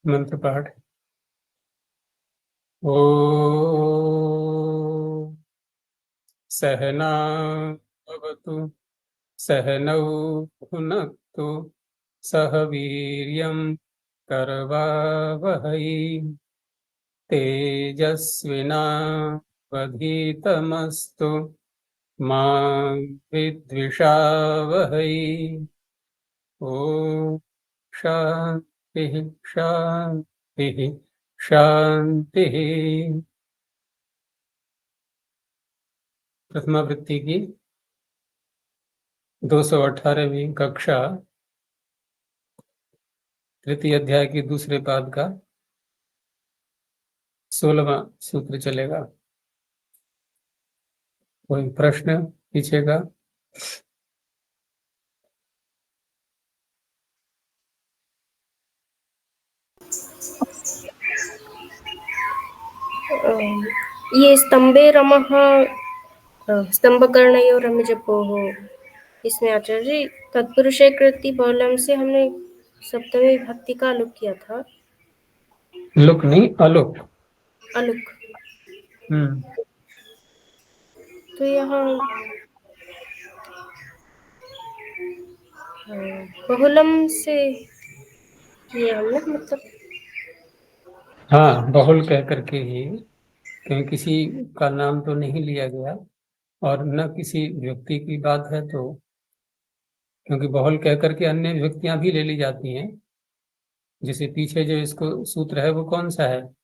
मंत्र पाठ। ओ सहना भवतु सहनौ भुनक्तु सह वीर्यं करवावहै तेजस्विनावधीतमस्तु मा विद्विषावहै। ओम शांति शांति शांति। प्रथमा वृत्ति की 218वीं कक्षा तृतीय अध्याय के दूसरे पाद का 16वां सूत्र चलेगा। कोई प्रश्न पीछे का? ये स्तंभे रमः स्तंभकर्णयो रमजपोः, इसमें आचार्य जी तत्पुरुषे कृति बहुलम से हमने सप्तमी विभक्ति का आलोक किया था। लुक नहीं, आलोक। आलोक। तो यहाँ बहुलम से किए हमने, मतलब हाँ, बहुल कह करके ही, कहीं किसी का नाम तो नहीं लिया गया और न किसी व्यक्ति की बात है, तो क्योंकि बहुल कह करके अन्य व्यक्तियां भी ले ली जाती हैं। जिसे पीछे जो इसको सूत्र है वो कौन सा है?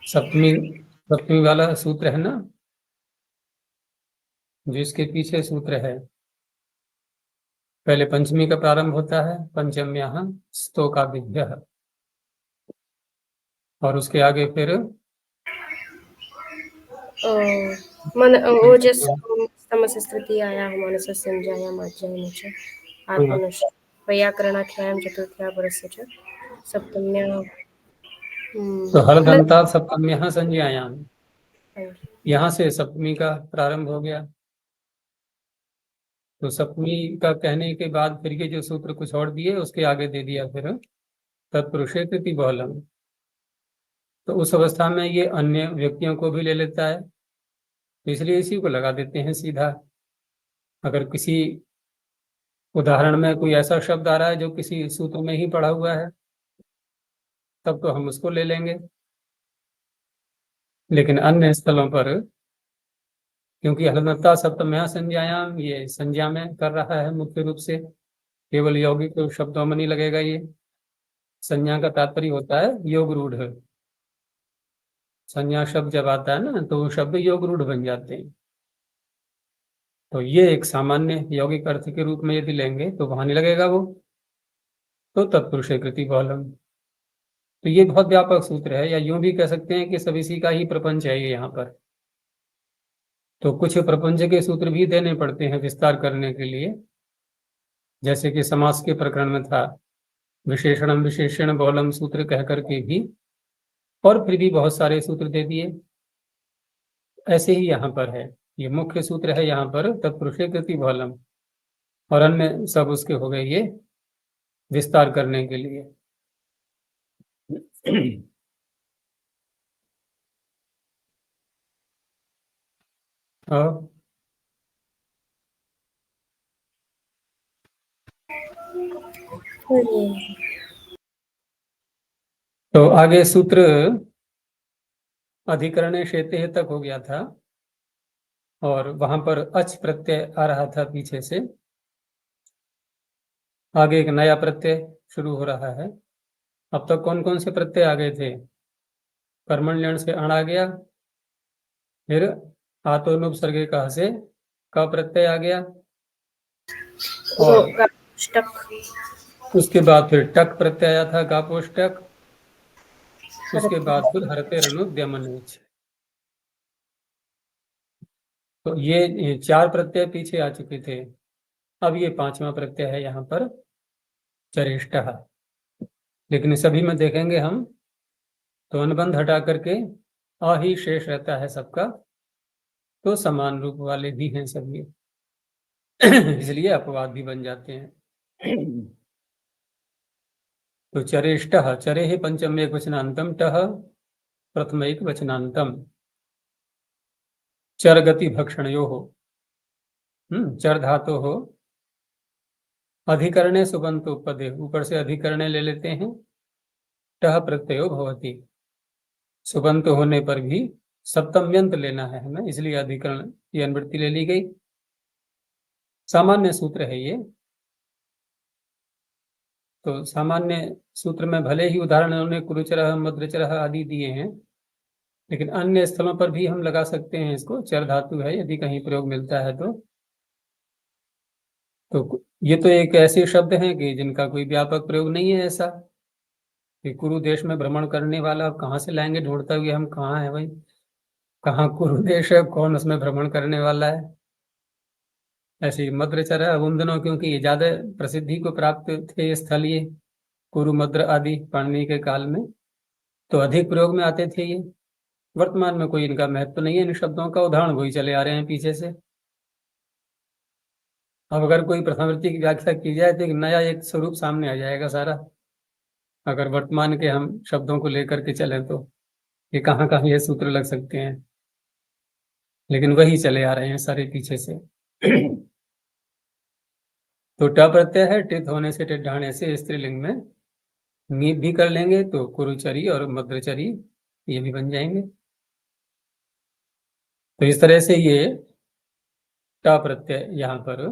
सप्तमी सप्तमी वाला सूत्र है ना, जो इसके पीछे सूत्र है। पहले पंचमी का प्रारंभ होता है, पंचम्याः स्तोकादिभ्यः, और उसके आगे फिर मन ओजस तमस स्थिति आया मानस संजाया माज्याम च आत्मनश्च वैयाकरणाख्यायां चतुर्थ्या परस्य च सप्तम्यां। तो हलदंता सप्तम्याः संज्ञायाम, यहाँ से सप्तमी का प्रारंभ हो गया। तो सप्तमी का कहने के बाद फिर ये जो सूत्र कुछ और दिए उसके आगे दे दिया फिर तत्पुरुषे कृति बहुलम। तो उस अवस्था में ये अन्य व्यक्तियों को भी ले लेता है, तो इसलिए इसी को लगा देते हैं सीधा। अगर किसी उदाहरण में कोई ऐसा शब्द आ रहा है जो किसी सूत्र में ही पढ़ा हुआ है, तब तो हम उसको ले लेंगे। लेकिन अन्य स्थलों पर, क्योंकि हलनता सप्तम्या संज्ञायाम, ये संज्ञा में कर रहा है मुख्य रूप से, केवल यौगिक शब्दों में नहीं लगेगा। ये संज्ञा का तात्पर्य होता है योग रूढ़। संज्ञा शब्द जब आता है ना, तो वो शब्द योग रूढ़ बन जाते हैं। तो ये एक सामान्य यौगिक अर्थ के रूप में यदि लेंगे तो वहां नहीं लगेगा वो, तो तत्पुरुष कृति बहुलम। तो ये बहुत व्यापक सूत्र है, या यूं भी कह सकते हैं कि सब इसी का ही प्रपंच है ये यहाँ पर। तो कुछ प्रपंच के सूत्र भी देने पड़ते हैं विस्तार करने के लिए, जैसे कि समास के प्रकरण में था विशेषणम विशेषण बहुलम सूत्र कह करके भी, और फिर भी बहुत सारे सूत्र दे दिए। ऐसे ही यहाँ पर है, ये मुख्य सूत्र है यहाँ पर तत्पुरुषे कृति बहुलम, और अन्य सब उसके हो गए ये विस्तार करने के लिए। और तो आगे सूत्र अधिकरणे शेते तक हो गया था, और वहां पर अच प्रत्यय आ रहा था पीछे से। आगे एक नया प्रत्यय शुरू हो रहा है। अब तक कौन कौन से प्रत्यय आ गए थे? कर्मण्यण से अण आ गया, फिर आतोनुपसर्गे कहा से क प्रत्यय आ गया, और उसके बाद फिर टक प्रत्यय आया था, गापोष्टक। उसके बाद फिर हरते रणुद्यमनिच। तो ये चार प्रत्यय पीछे आ चुके थे। अब ये पांचवा प्रत्यय है यहाँ पर चरिष्टः। लेकिन सभी में देखेंगे हम तो अनुबंध हटा करके अ ही शेष रहता है सबका, तो समान रूप वाले भी हैं सभी। इसलिए अपवाद भी बन जाते हैं। तो चरेष्टः, चरे पंचम एक वचनांतम, टह प्रथम एक वचनांतम, चर गति भक्षणयो हो। चर धातु हो, अधिकरणे सुबंत पदे, ऊपर से अधिकरणे ले लेते हैं, टह प्रत्ययो भवति, सुबंत होने पर भी सप्तम्यंत लेना है हमें, इसलिए अधिकरण की अनुवृत्ति ले ली गई। सामान्य सूत्र है ये। तो सामान्य सूत्र में भले ही उदाहरण उन्होंने कुरुचरः मद्रचरः आदि दिए हैं, लेकिन अन्य स्थलों पर भी हम लगा सकते हैं इसको, चर धातु है यदि कहीं प्रयोग मिलता है तो ये तो एक ऐसे शब्द हैं कि जिनका कोई व्यापक प्रयोग नहीं है ऐसा कि कुरु देश में भ्रमण करने वाला, अब कहाँ से लाएंगे ढूंढते हुए हम, कहाँ है भाई, कहाँ कुरु देश है, कौन उसमें भ्रमण करने वाला है। ऐसे ही मद्रचर है उन दिनों, क्योंकि ये ज्यादा प्रसिद्धि को प्राप्त थे स्थल ये, कुरु मद्र आदि पाणिनि के काल में, तो अधिक प्रयोग में आते थे ये। वर्तमान में कोई इनका महत्व नहीं है इन शब्दों का, उदाहरण वही चले आ रहे हैं पीछे से। अब अगर कोई प्रथमावृत्ति की व्याख्या की जाए तो एक नया एक स्वरूप सामने आ जाएगा सारा, अगर वर्तमान के हम शब्दों को लेकर के चलें तो ये कहाँ कहाँ ये सूत्र लग सकते हैं, लेकिन वही चले आ रहे हैं सारे पीछे से। तो ट प्रत्यय है, टित होने से, टित ढाने से स्त्रीलिंग में नीप भी कर लेंगे तो कुरुचरी और मद्रचरी ये भी बन जाएंगे। तो इस तरह से ये ट प्रत्यय यहाँ पर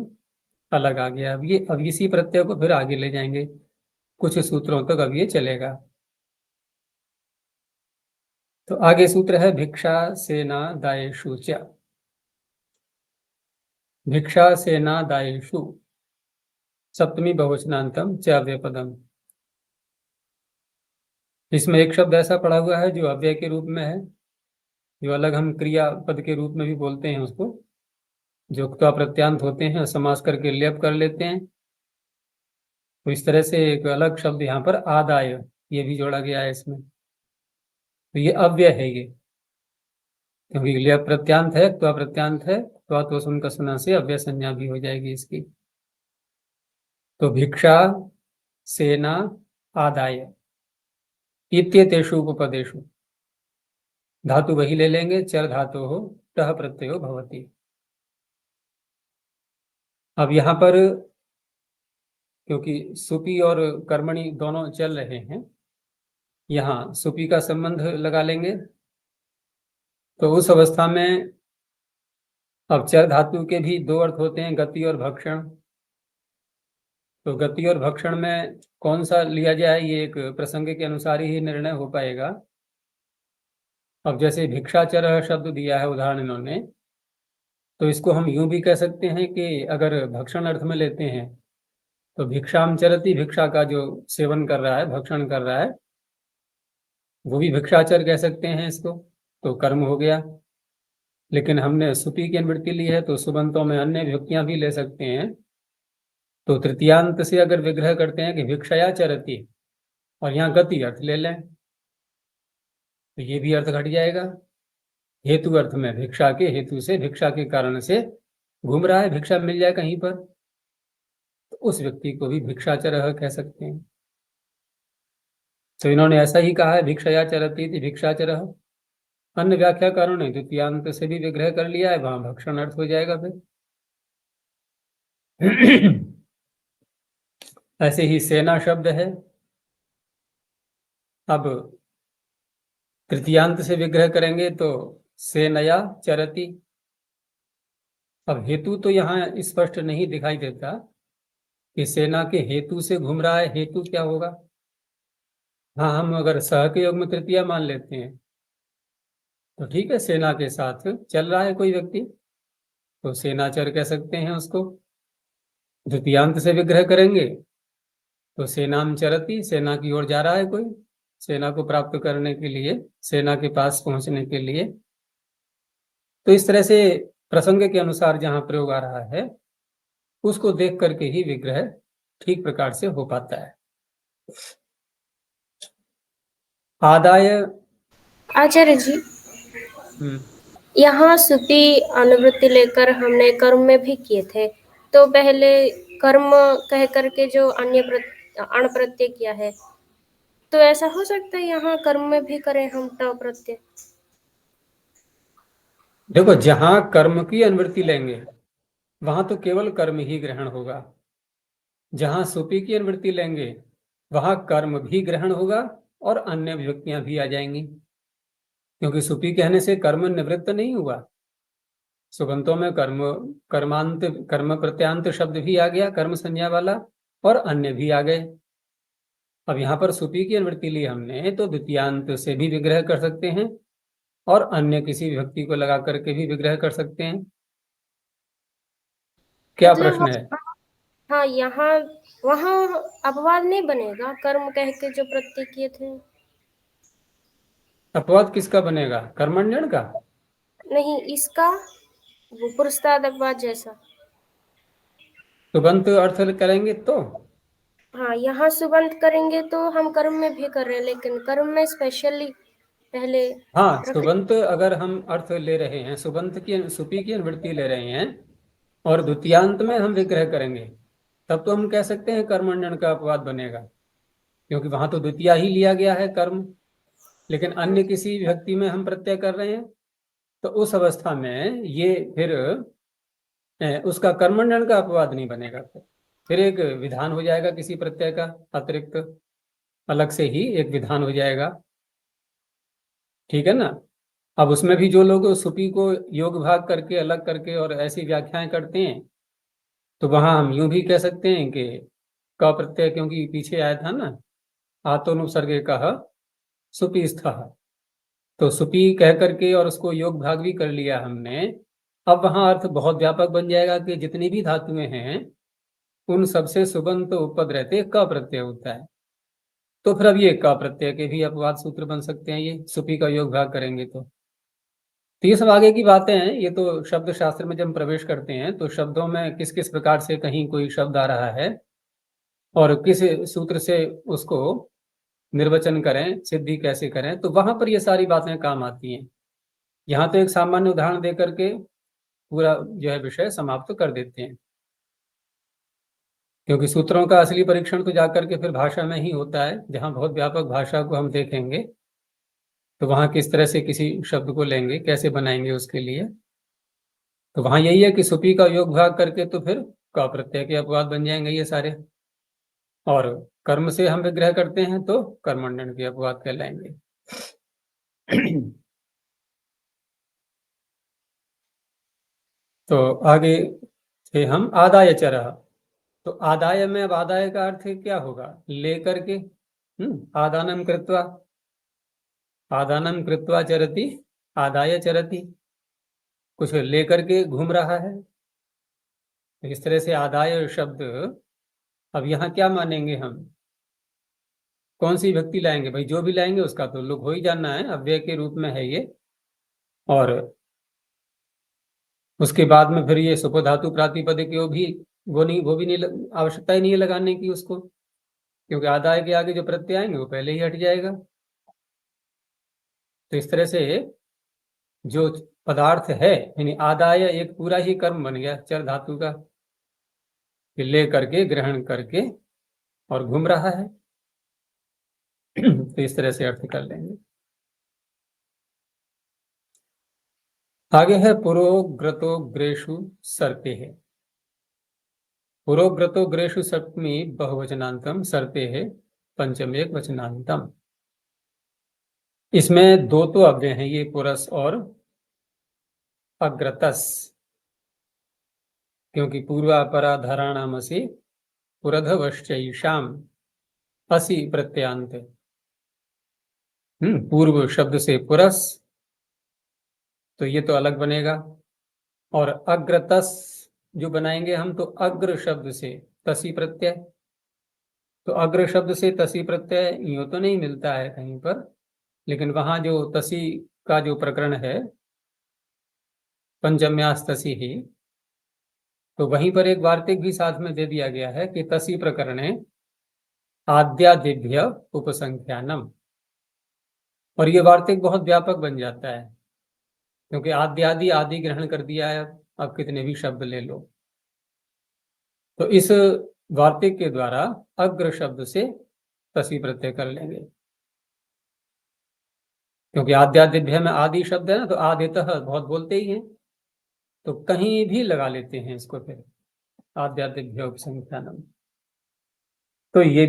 अलग आ गया। अब इसी प्रत्यय को फिर आगे ले जाएंगे कुछ सूत्रों तक, अब ये चलेगा। तो आगे सूत्र है भिक्षा सेना दायेषु च, भिक्षा सेना दायेषु सप्तमी बहुवचनांतम च अव्ययपदम। इसमें एक शब्द ऐसा पड़ा हुआ है जो अव्यय के रूप में है, जो अलग हम क्रिया पद के रूप में भी बोलते हैं उसको, जो क्ता प्रत्यांत होते हैं, समास करके लेप कर लेते हैं। तो इस तरह से एक अलग शब्द यहाँ पर आदाय, ये भी जोड़ा गया है इसमें। तो ये अव्यय है ये, क्योंकि लेप प्रत्यांत है, क्ता प्रत्यांत है, क्ता तो सुनकर सुना से अव्यय संज्ञा भी हो जाएगी इसकी। तो भिक्षा सेना आदाय इत्येतेषु उपपदेषु, धातु वही ले लेंगे, चर धातु हो, टह प्रत्ययो भवति। अब यहाँ पर क्योंकि सुपी और कर्मणि दोनों चल रहे हैं, यहाँ सुपी का संबंध लगा लेंगे। तो उस अवस्था में अब चर धातु के भी दो अर्थ होते हैं, गति और भक्षण। तो गति और भक्षण में कौन सा लिया जाए, ये एक प्रसंग के अनुसार ही निर्णय हो पाएगा। अब जैसे भिक्षाचर शब्द दिया है उदाहरण इन्होंने, तो इसको हम यूं भी कह सकते हैं कि अगर भक्षण अर्थ में लेते हैं तो भिक्षाम चरति, भिक्षा का जो सेवन कर रहा है, भक्षण कर रहा है, वो भी भिक्षाचर कह सकते हैं इसको, तो कर्म हो गया। लेकिन हमने सुपी की अनुवृत्ति ली है तो सुबंतों में अन्य विभक्तियां भी ले सकते हैं। तो तृतीयांत से अगर विग्रह करते हैं कि भिक्षया चरति और यहाँ गति अर्थ ले लें तो ये भी अर्थ घट जाएगा। हेतु अर्थ में भिक्षा के हेतु से, भिक्षा के कारण से घूम रहा है, भिक्षा मिल जाए कहीं पर, तो उस व्यक्ति को भी भिक्षाचर कह सकते हैं। तो इन्होंने ऐसा ही कहा है, भिक्षया चरति थी भिक्षाचर। अन्य व्याख्याकारों ने द्वितीयांत से भी विग्रह कर लिया है, वहां भक्षण अर्थ हो जाएगा फिर। ऐसे ही सेना शब्द है, अब तृतीयांत से विग्रह करेंगे तो सेनया चरति। अब हेतु तो यहाँ स्पष्ट नहीं दिखाई देता कि सेना के हेतु से घूम रहा है, हेतु क्या होगा। हाँ, हम अगर सह के योग में तृतीया मान लेते हैं तो ठीक है, सेना के साथ चल रहा है कोई व्यक्ति तो सेनाचर कह सकते हैं उसको। द्वितीयांत से विग्रह करेंगे तो सेनाम चरति, सेना की ओर जा रहा है कोई, सेना को प्राप्त करने के लिए, सेना के पास पहुंचने के लिए। तो इस तरह से प्रसंग के अनुसार जहां प्रयोग आ रहा है उसको देख करके ही विग्रह ठीक प्रकार से हो पाता है। आदाय, आचार्य जी, यहाँ सुपी अनुवृत्ति लेकर हमने कर्म में भी किए थे, तो पहले कर्म कह करके जो अण प्रत्यय किया है, तो ऐसा हो सकता है यहाँ कर्म में भी करें हम ट प्रत्यय? देखो, जहां कर्म की अनुवृत्ति लेंगे वहां तो केवल कर्म ही ग्रहण होगा। जहां सुपी की अनुवृत्ति लेंगे वहां कर्म भी ग्रहण होगा और अन्य विभक्तियां भी आ जाएंगी, क्योंकि सुपी कहने से कर्म निवृत्त नहीं हुआ। सुबंतों में कर्म प्रत्यांत शब्द भी आ गया, कर्म संज्ञा वाला, और अन्य भी आ गए। अब यहाँ पर सुपी की अनुवृत्ति ली हमने, तो द्वितीयांत से भी विग्रह कर सकते हैं और अन्य किसी विभक्ति को लगा करके भी विग्रह कर सकते हैं। क्या मतलब प्रश्न है? हाँ, यहाँ वहाँ अपवाद नहीं बनेगा कर्म कह के जो प्रत्यय किए थे? अपवाद किसका बनेगा? कर्मण्यन का? नहीं, इसका वो पुरस्ताद अपवाद जैसा। तुबंत अर्थ करेंगे तो हाँ, यहाँ सुबंत करेंगे तो हम कर्म में भी कर रहे हैं, लेकिन कर्म में स्पेशली पहले हाँ, रख। सुबंत अगर हम अर्थ ले रहे हैं, सुबंत की सुपी की अनुवृत्ति ले रहे हैं और द्वितीयांत में हम विग्रह करेंगे, तब तो हम कह सकते हैं कर्मण्यन का अपवाद बनेगा, क्योंकि वहां तो द्वितीया ही लिया गया है कर्म। लेकिन अन्य किसी विभक्ति में हम प्रत्यय कर रहे हैं, तो उस अवस्था में ये फिर उसका कर्मण्यन का अपवाद नहीं बनेगा। फिर एक विधान हो जाएगा किसी प्रत्यय का अतिरिक्त, अलग से ही एक विधान हो जाएगा। ठीक है ना? अब उसमें भी जो लोग सुपी को योग भाग करके अलग करके और ऐसी व्याख्याएं करते हैं, तो वहां हम यूं भी कह सकते हैं कि क प्रत्यय, क्योंकि पीछे आया था ना, आतोनुसर्गे कह सुपी स्थः, तो सुपी कह करके और उसको योग भाग भी कर लिया हमने। अब वहां अर्थ बहुत व्यापक बन जाएगा कि जितनी भी धातुएं हैं उन सबसे सुबंत उपपद रहते क प्रत्यय होता है। तो फिर अब ये क प्रत्यय के भी अपवाद सूत्र बन सकते हैं, ये सुपी का योग भाग करेंगे तो ये सब आगे की बातें हैं। ये तो शब्द शास्त्र में जब हम प्रवेश करते हैं तो शब्दों में किस किस प्रकार से कहीं कोई शब्द आ रहा है और किस सूत्र से उसको निर्वचन करें, सिद्धि कैसे करें, तो वहां पर ये सारी बातें काम आती हैं। यहाँ तो एक सामान्य उदाहरण दे करके पूरा जो है विषय समाप्त कर देते हैं, क्योंकि सूत्रों का असली परीक्षण तो जाकर के फिर भाषा में ही होता है। जहाँ बहुत व्यापक भाषा को हम देखेंगे तो वहाँ किस तरह से किसी शब्द को लेंगे, कैसे बनाएंगे उसके लिए, तो वहां यही है कि सुपी का योग भाग करके तो फिर का प्रत्यय के अपवाद बन जाएंगे ये सारे, और कर्म से हम विग्रह करते हैं तो कर्मण्डन के अपवाद कहलाएंगे। तो आगे थे हम आदाय चरः। तो आदाय में, अब आदाय का अर्थ क्या होगा? लेकर के, आदानम कृत्वा, आदानम कृत्वा चरति, आदाय चरति, कुछ लेकर के घूम रहा है। तो इस तरह से आदाय शब्द, अब यहाँ क्या मानेंगे हम? कौन सी विभक्ति लाएंगे? भाई जो भी लाएंगे उसका तो लोग हो ही जाना है, अव्यय के रूप में है ये। और उसके बाद में फिर ये सुपधातु प्रातिपदिक वो भी, वो भी नहीं, आवश्यकता ही नहीं है लगाने की उसको, क्योंकि आदाय के आगे जो प्रत्यय आएंगे वो पहले ही हट जाएगा। तो इस तरह से जो पदार्थ है, यानी आदाय एक पूरा ही कर्म बन गया चर धातु का, कि ले करके, ग्रहण करके और घूम रहा है। तो इस तरह से अर्थ कर लेंगे। आगे है पुरोग्रतो ग्रेषु सर्ते है। पुरोग्रतो ग्रेषु सप्तमी बहुवचनांतम सर्ते है पंचम एक वचनांतम। इसमें दो तो अव्यय हैं, ये पुरस और अग्रतस, क्योंकि पूर्वापरा धराणामसि पुरधवश्चैषाम असी प्रत्यांत। पूर्व शब्द से पुरस, तो ये तो अलग बनेगा। और अग्रतस जो बनाएंगे हम, तो अग्र शब्द से तसी प्रत्यय, तो अग्र शब्द से तसी प्रत्यय यूं तो नहीं मिलता है कहीं पर, लेकिन वहां जो तसी का जो प्रकरण है, पंचम्यास तसी ही, तो वहीं पर एक वार्तिक भी साथ में दे दिया गया है कि तसी प्रकरणे आद्यादिभ्य उपसंख्यानम। और ये वार्तिक बहुत व्यापक बन जाता है, क्योंकि आद्यादि आदि ग्रहण कर दिया है, अब कितने भी शब्द ले लो। तो इस वार्तिक के द्वारा अग्र शब्द से तसी प्रत्यय कर लेंगे, क्योंकि आद्यादिभ्य में आदि शब्द है ना, तो आदितः बहुत बोलते ही हैं, तो कहीं भी लगा लेते हैं इसको फिर आद्यादिभ्य उपसंख्यानम। तो ये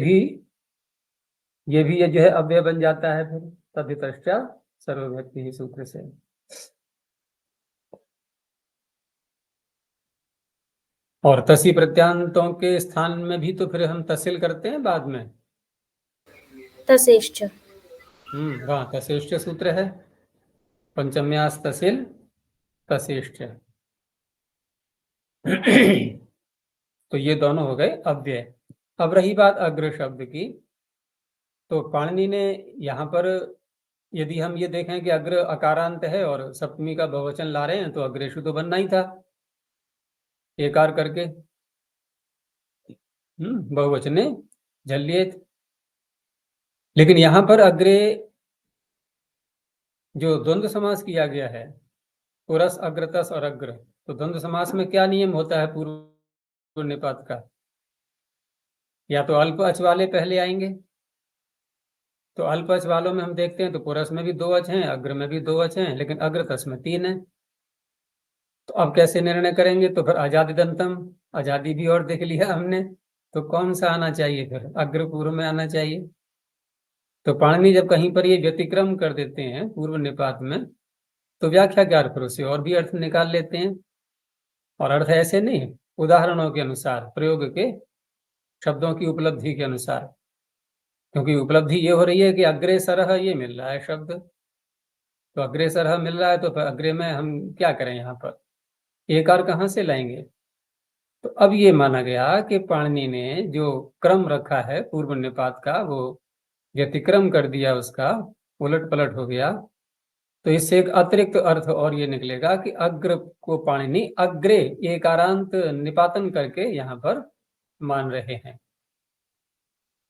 जो है अव्यय बन जाता है फिर तदितश्चा सर्वव्यक्ति ही सूत्र से। और तसी प्रत्यांतों के स्थान में भी तो फिर हम तसिल करते हैं बाद में, तसेश्च। वहाँ तसेश्च सूत्र है, पंचम्यास तसिल तसेश्च। तो ये दोनों हो गए अव्यय। अब रही बात अग्र शब्द की, तो पाणिनि ने यहाँ पर यदि हम ये देखें कि अग्र अकारांत है और सप्तमी का बहुवचन ला रहे हैं, तो अग्रेषु तो बनना ही था एकार करके, बहुवचने झल्येत। लेकिन यहाँ पर अग्रे जो द्वंद्व समास किया गया है, पुरस अग्रतस और अग्र, तो द्वंद्व समास में क्या नियम होता है पूर्व निपात का? या तो अल्प अच वाले पहले आएंगे, तो अल्प अच वालों में हम देखते हैं तो पुरस में भी 2 अच हैं, अग्र में भी 2 अच हैं, लेकिन अग्रतस में 3 है। तो अब कैसे निर्णय करेंगे? तो फिर आजादी दंतम, आजादी भी और देख लिया हमने, तो कौन सा आना चाहिए? फिर अग्र पूर्व में आना चाहिए। तो पाणिनि जब कहीं पर ये व्यतिक्रम कर देते हैं पूर्व निपात में, तो व्याख्याकार फिर उसे और भी अर्थ निकाल लेते हैं, और अर्थ ऐसे नहीं, उदाहरणों के अनुसार, प्रयोग के शब्दों की उपलब्धि के अनुसार। क्योंकि उपलब्धि ये हो रही है कि अग्रेसरः ये मिल रहा है शब्द, तो अग्रेसरः मिल रहा है, तो फिर अग्रे में हम क्या करें? यहाँ पर एकार कहाँ से लाएंगे? तो अब ये माना गया कि पाणिनि ने जो क्रम रखा है पूर्व निपात का, वो व्यतिक्रम कर दिया, उसका उलट पलट हो गया। तो इससे एक अतिरिक्त अर्थ और ये निकलेगा कि अग्र को पाणिनि अग्रे एकारांत निपातन करके यहाँ पर मान रहे हैं।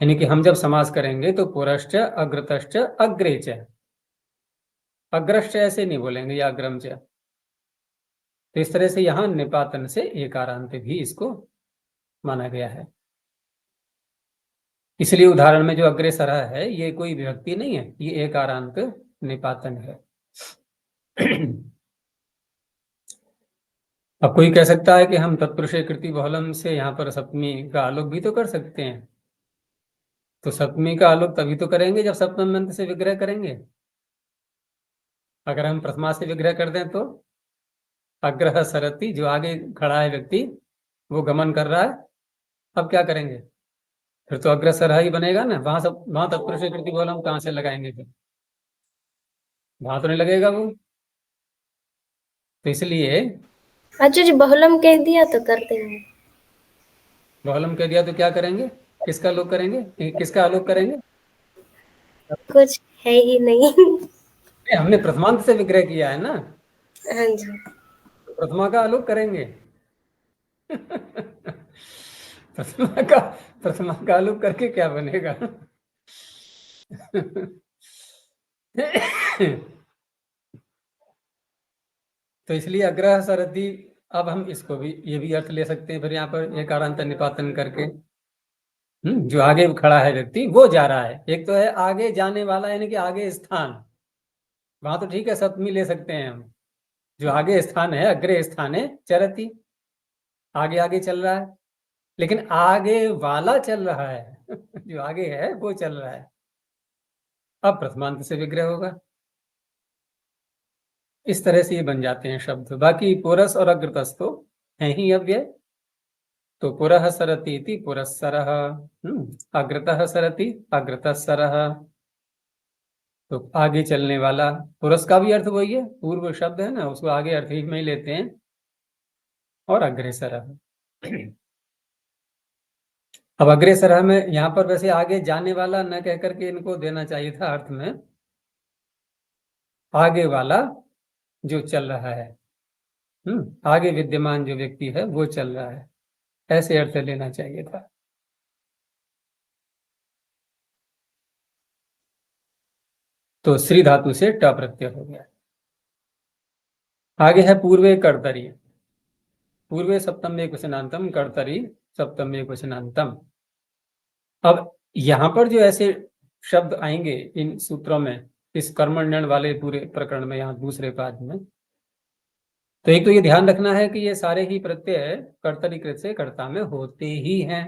यानी कि हम जब समास करेंगे तो पुरश्च अग्रतश्च अग्रेच, अग्रश्च ऐसे नहीं बोलेंगे या अग्रम च। तो इस तरह से यहाँ निपातन से एकारांत भी इसको माना गया है। इसलिए उदाहरण में जो अग्रेसरः है ये कोई विभक्ति नहीं है, ये एकारांत निपातन है। अब कोई कह सकता है कि हम तत्पुरुषे कृति बहुलम से यहाँ पर सप्तमी का आलोक भी तो कर सकते हैं। तो सप्तमी का आलोक तभी तो करेंगे जब सप्तम मंत्र से विग्रह करेंगे। अगर हम प्रथमा से विग्रह कर दें तो अग्रह सरति, जो आगे खड़ा है व्यक्ति वो गमन कर रहा है, अब क्या करेंगे? फिर तो अग्रसर ही बनेगा ना। वहां तत्पुरुषे कृति बहुलम कहाँ से लगाएंगे? फिर वहां तो नहीं लगेगा वो। तो इसलिए अच्छा जी, बहुलम कह दिया तो करते हैं। बहुलम कह दिया तो क्या करेंगे? किसका आलोक करेंगे? किसका आलोक करेंगे? कुछ है ही नहीं। हमने प्रथमांत से विग्रह किया है ना, हाँ जी। तो प्रथमा का आलोक करेंगे। प्रथमा का आलोक करके क्या बनेगा? तो इसलिए अग्रह सरति, अब हम इसको भी ये भी अर्थ ले सकते हैं फिर यहाँ पर एकारांत निपातन करके। जो आगे खड़ा है व्यक्ति वो जा रहा है। एक तो है आगे जाने वाला, यानी कि आगे स्थान, वहां तो ठीक है सप्तमी ले सकते हैं हम। जो आगे स्थान है, अग्रे स्थान है चरति, आगे आगे चल रहा है, लेकिन आगे वाला चल रहा है। जो आगे है वो चल रहा है। अब प्रथमांत से विग्रह होगा। इस तरह से ये बन जाते हैं शब्द। बाकी पुरस और अग्रतस तो है ही अव्यय। तो पुरः सरति इति पुरस्सरः, अग्रतः सरति अग्रतस्सरः, तो आगे चलने वाला। पुरस का भी अर्थ वही है, पूर्व शब्द है ना, उसको आगे अर्थ ही में ही लेते हैं। और अग्रेसरः, अब अग्रेसरः में यहाँ पर वैसे आगे जाने वाला न कह करके इनको देना चाहिए था अर्थ में, आगे वाला जो चल रहा है, आगे विद्यमान जो व्यक्ति है वो चल रहा है, ऐसे अर्थ लेना चाहिए था। तो श्री धातु से ट प्रत्यय हो गया। आगे है पूर्वे कर्तरी, पूर्वे सप्तम एक वचनांतम कर्तरी सप्तम एकवचनांतम। अब यहाँ पर जो ऐसे शब्द आएंगे इन सूत्रों में, इस कर्मण्यन वाले पूरे प्रकरण में, यहाँ दूसरे पाद में, तो एक तो ये ध्यान रखना है कि ये सारे ही प्रत्यय कर्तरीकृत से कर्ता में होते ही हैं।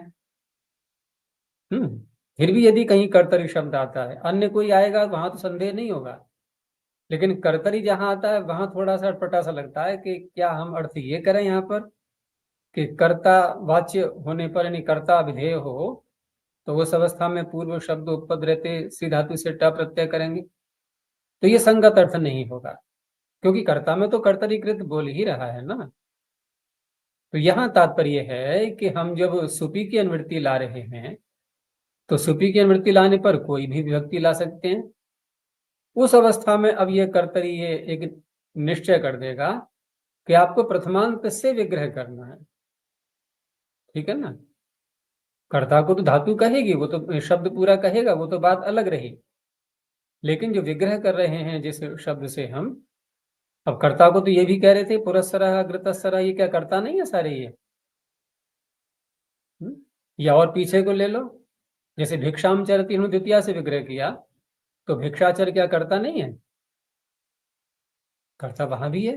फिर भी यदि कहीं कर्तरी शब्द आता है, अन्य कोई आएगा वहां तो संदेह नहीं होगा, लेकिन कर्तरी जहां आता है वहां थोड़ा सा अटपटा सा लगता है कि क्या हम अर्थ ये करें यहाँ पर कि कर्ता वाच्य होने पर यानी कर्ता विधेय हो तो उस अवस्था में पूर्व शब्द उपपद रहते सी धातु से ट प्रत्यय करेंगे, तो ये संगत अर्थ नहीं होगा, क्योंकि कर्ता में तो कर्तरीकृत बोल ही रहा है ना। तो यहाँ तात्पर्य है कि हम जब सुपी की अनुवृत्ति ला रहे हैं तो सुपी की अनुवृत्ति लाने पर कोई भी विभक्ति ला सकते हैं। उस अवस्था में अब ये कर्तरी ये एक निश्चय कर देगा कि आपको प्रथमांत से विग्रह करना है, ठीक है ना। कर्ता को तो धातु कहेगी, वो तो शब्द पूरा कहेगा, वो तो बात अलग रही, लेकिन जो विग्रह कर रहे हैं जिस शब्द से हम, अब कर्ता को तो ये भी कह रहे थे पुरस्सरः अग्रतस्सरः, ये क्या कर्ता नहीं है सारे ये? या और पीछे को ले लो, जैसे भिक्षाम चरति द्वितीया से विग्रह किया तो भिक्षाचर क्या कर्ता नहीं है? कर्ता वहां भी है,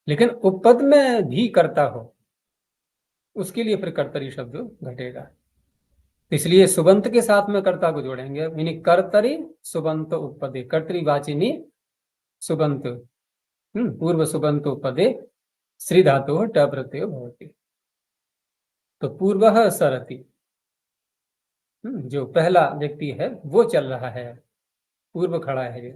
लेकिन उपपद में भी कर्ता हो उसके लिए फिर कर्तरी शब्द घटेगा। इसलिए सुबंत के साथ में कर्ता को जोड़ेंगे, यानी कर्तरी सुबंत उपपदे, कर्तरीवाचिनी सुबंत, पूर्व सुबंत उपपदे श्री धातु ट प्रत्यय भवति। तो पूर्व सरति, जो पहला व्यक्ति है वो चल रहा है, पूर्व खड़ा है ये।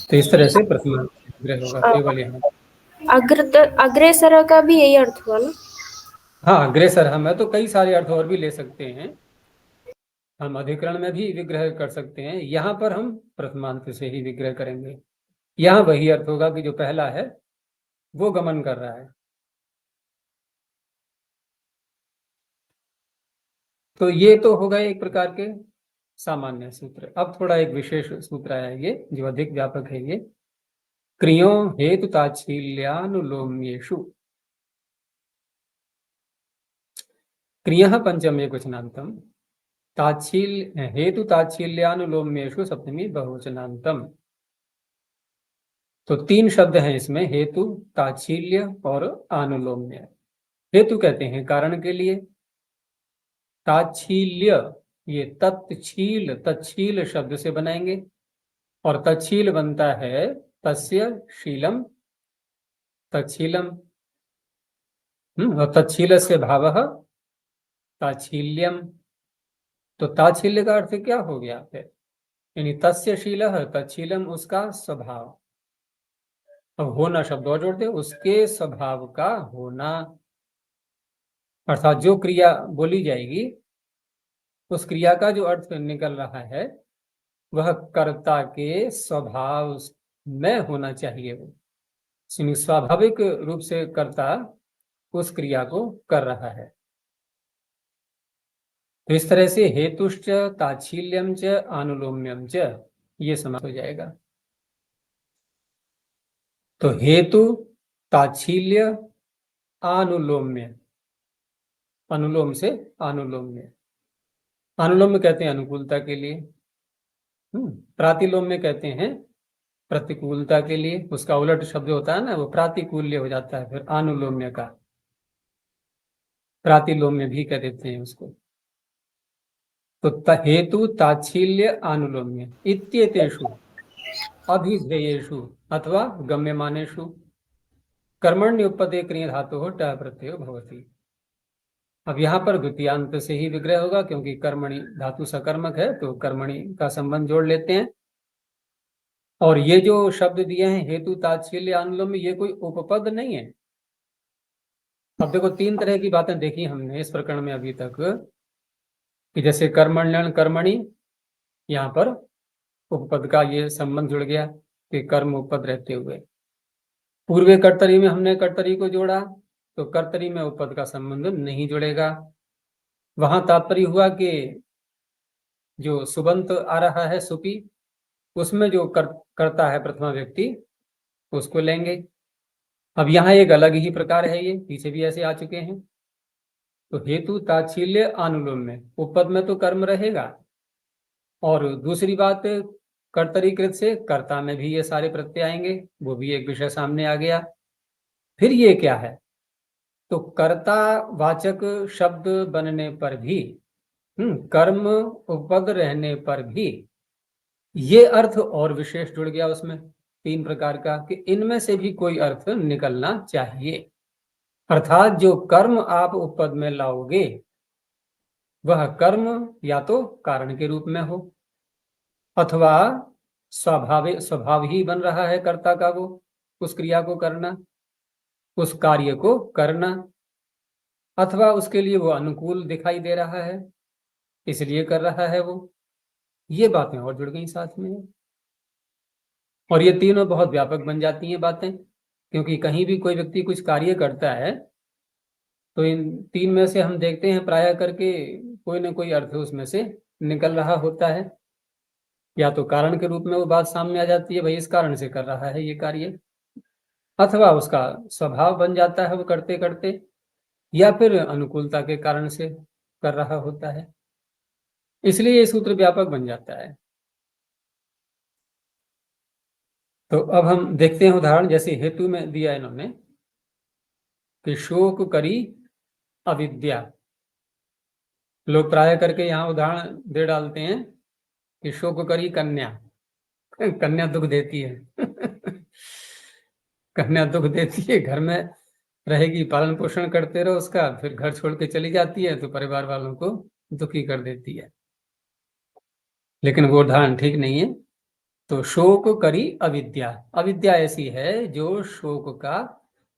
तो इस तरह से प्रथमा विग्रह होगा केवल यहाँ। अग्रेसर का भी यही अर्थ हुआ ना? हाँ, अग्रेसर हम है तो कई सारे अर्थ और भी ले सकते हैं, हम अधिकरण में भी विग्रह कर सकते हैं, यहाँ पर हम प्रथमांत से ही विग्रह करेंगे। यहाँ वही अर्थ होगा कि जो पहला है वो गमन कर रहा है। तो ये तो हो गए एक प्रकार के सामान्य सूत्र। अब थोड़ा एक विशेष सूत्र आया ये जो अधिक व्यापक है, ये क्रियो हेतु ताच्छील्यानुलोम्येषु। क्रियः पंचम एकवचनान्तम, ताच्छील्य हेतु ताच्छील्यानुलोम्येषु सप्तमी बहुवचनान्तम। तो तीन शब्द हैं इसमें, हेतु, ताच्छील्य और आनुलोम्य। हेतु कहते हैं कारण के लिए, ताच्छील्य ये तत्छील, तच्छील शब्द से बनाएंगे, और तच्छील बनता है तस्य शीलम तच्छीलम, और तच्छील से भावः ताच्छील्यम। तो ताच्छील्य का अर्थ क्या हो गया फिर, यानी तस्य शीलः तच्छीलम उसका स्वभाव। अब होना शब्द और जोड़ते, उसके स्वभाव का होना, अर्थात जो क्रिया बोली जाएगी उस क्रिया का जो अर्थ निकल रहा है वह कर्ता के स्वभाव में होना चाहिए। वो स्वाभाविक रूप से कर्ता उस क्रिया को कर रहा है। तो इस तरह से हेतुश्च ताच्छील्यम च आनुलोम्यम च ये समास हो जाएगा। तो हेतु, ताच्छील्य, आनुलोम्य, अनुलोम से आनुलोम्य। अनुलोम्य कहते हैं अनुकूलता के लिए, प्रातिलोम्य कहते हैं प्रतिकूलता के लिए, उसका उलट शब्द होता है ना वो प्रातिकूल्य हो जाता है, फिर आनुलोम्य का प्रातिलोम्य भी कह देते हैं उसको। तो हेतु, ताच्छील्य, आनुलोम्य इत्येतेषु अभिधेयेषु अथवा गम्यमानेषु कर्मण्य उपपदे क्रिय धातु ट प्रत्यय भवति। अब यहाँ पर द्वितीयांत से ही विग्रह होगा, क्योंकि कर्मणि धातु सकर्मक है तो कर्मणि का संबंध जोड़ लेते हैं। और ये जो शब्द दिए हैं हेतु, ताच्छील्य, अनुलोम, ये कोई उपपद नहीं है। अब देखो तीन तरह की बातें देखी हमने इस प्रकरण में अभी तक, कि जैसे कर्मण्यन कर्मणि, यहाँ पर उपपद का ये संबंध जुड़ गया कि कर्म उपपद रहते हुए। पूर्व कर्तरी में हमने कर्तरी को जोड़ा तो कर्तरी में उपपद का संबंध नहीं जुड़ेगा। वहां तात्पर्य हुआ कि जो सुबंत आ रहा है सुपी, उसमें जो करता है प्रथमा व्यक्ति उसको लेंगे। अब यहाँ एक अलग ही प्रकार है, ये पीछे भी ऐसे आ चुके हैं। तो हेतु ताच्छील्य अनुलोम में उपपद में तो कर्म रहेगा, और दूसरी बात कर्तरीकृत से कर्ता में भी ये सारे प्रत्यय आएंगे, वो भी एक विषय सामने आ गया। फिर ये क्या है, तो कर्ता वाचक शब्द बनने पर भी, कर्म उपपद रहने पर भी ये अर्थ और विशेष जुड़ गया उसमें, 3 प्रकार का, कि इनमें से भी कोई अर्थ निकलना चाहिए। अर्थात जो कर्म आप उपपद में लाओगे वह कर्म या तो कारण के रूप में हो, अथवा स्वभाव ही बन रहा है कर्ता का, वो उस क्रिया को करना, उस कार्य को करना, अथवा उसके लिए वो अनुकूल दिखाई दे रहा है इसलिए कर रहा है वो। ये बातें और जुड़ गई साथ में, और ये तीनों बहुत व्यापक बन जाती हैं बातें, क्योंकि कहीं भी कोई व्यक्ति कुछ कार्य करता है तो इन 3 में से हम देखते हैं प्राय करके कोई ना कोई अर्थ उसमें से निकल रहा होता है। या तो कारण के रूप में वो बात सामने आ जाती है, भाई इस कारण से कर रहा है ये कार्य, अथवा उसका स्वभाव बन जाता है वो करते करते, या फिर अनुकूलता के कारण से कर रहा होता है, इसलिए ये सूत्र व्यापक बन जाता है। तो अब हम देखते हैं उदाहरण, जैसे हेतु में दिया इन्होंने कि शोक करी अविद्या। लोग प्राय करके यहाँ उदाहरण दे डालते हैं कि शोक करी कन्या, कन्या दुख देती है कन्या दुख देती है, घर में रहेगी, पालन पोषण करते रहो उसका, फिर घर छोड़ के चली जाती है तो परिवार वालों को दुखी कर देती है, लेकिन वो उदाहरण ठीक नहीं है। तो शोक करी अविद्या, अविद्या ऐसी है जो शोक का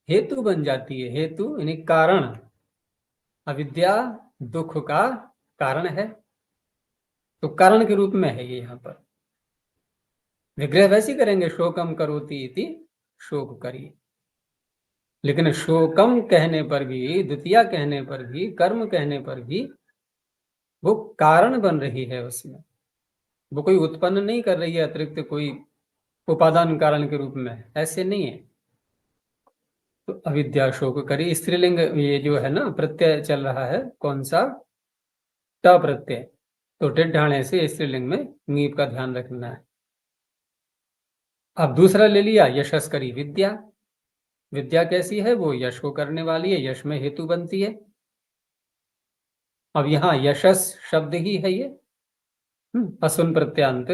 हेतु बन जाती है, हेतु यानी कारण, अविद्या दुख का कारण है, तो कारण के रूप में है ये। यहाँ पर विग्रह वैसे करेंगे, शोकम करोति इति शोक करी, लेकिन शोकम कहने पर भी, द्वितीया कहने पर भी, कर्म कहने पर भी वो कारण बन रही है उसमें, वो कोई उत्पन्न नहीं कर रही है अतिरिक्त कोई उपादान कारण के रूप में, ऐसे नहीं है। तो अविद्या शोक करी, स्त्रीलिंग ये जो है ना प्रत्यय चल रहा है, कौन सा, ट प्रत्यय, तो ढाणे से स्त्रीलिंग में नीप का ध्यान रखना है। अब दूसरा ले लिया यशस करी विद्या, विद्या कैसी है, वो यश को करने वाली है, यश में हेतु बनती है। अब यहाँ यशस शब्द ही है ये, असुन प्रत्यांत,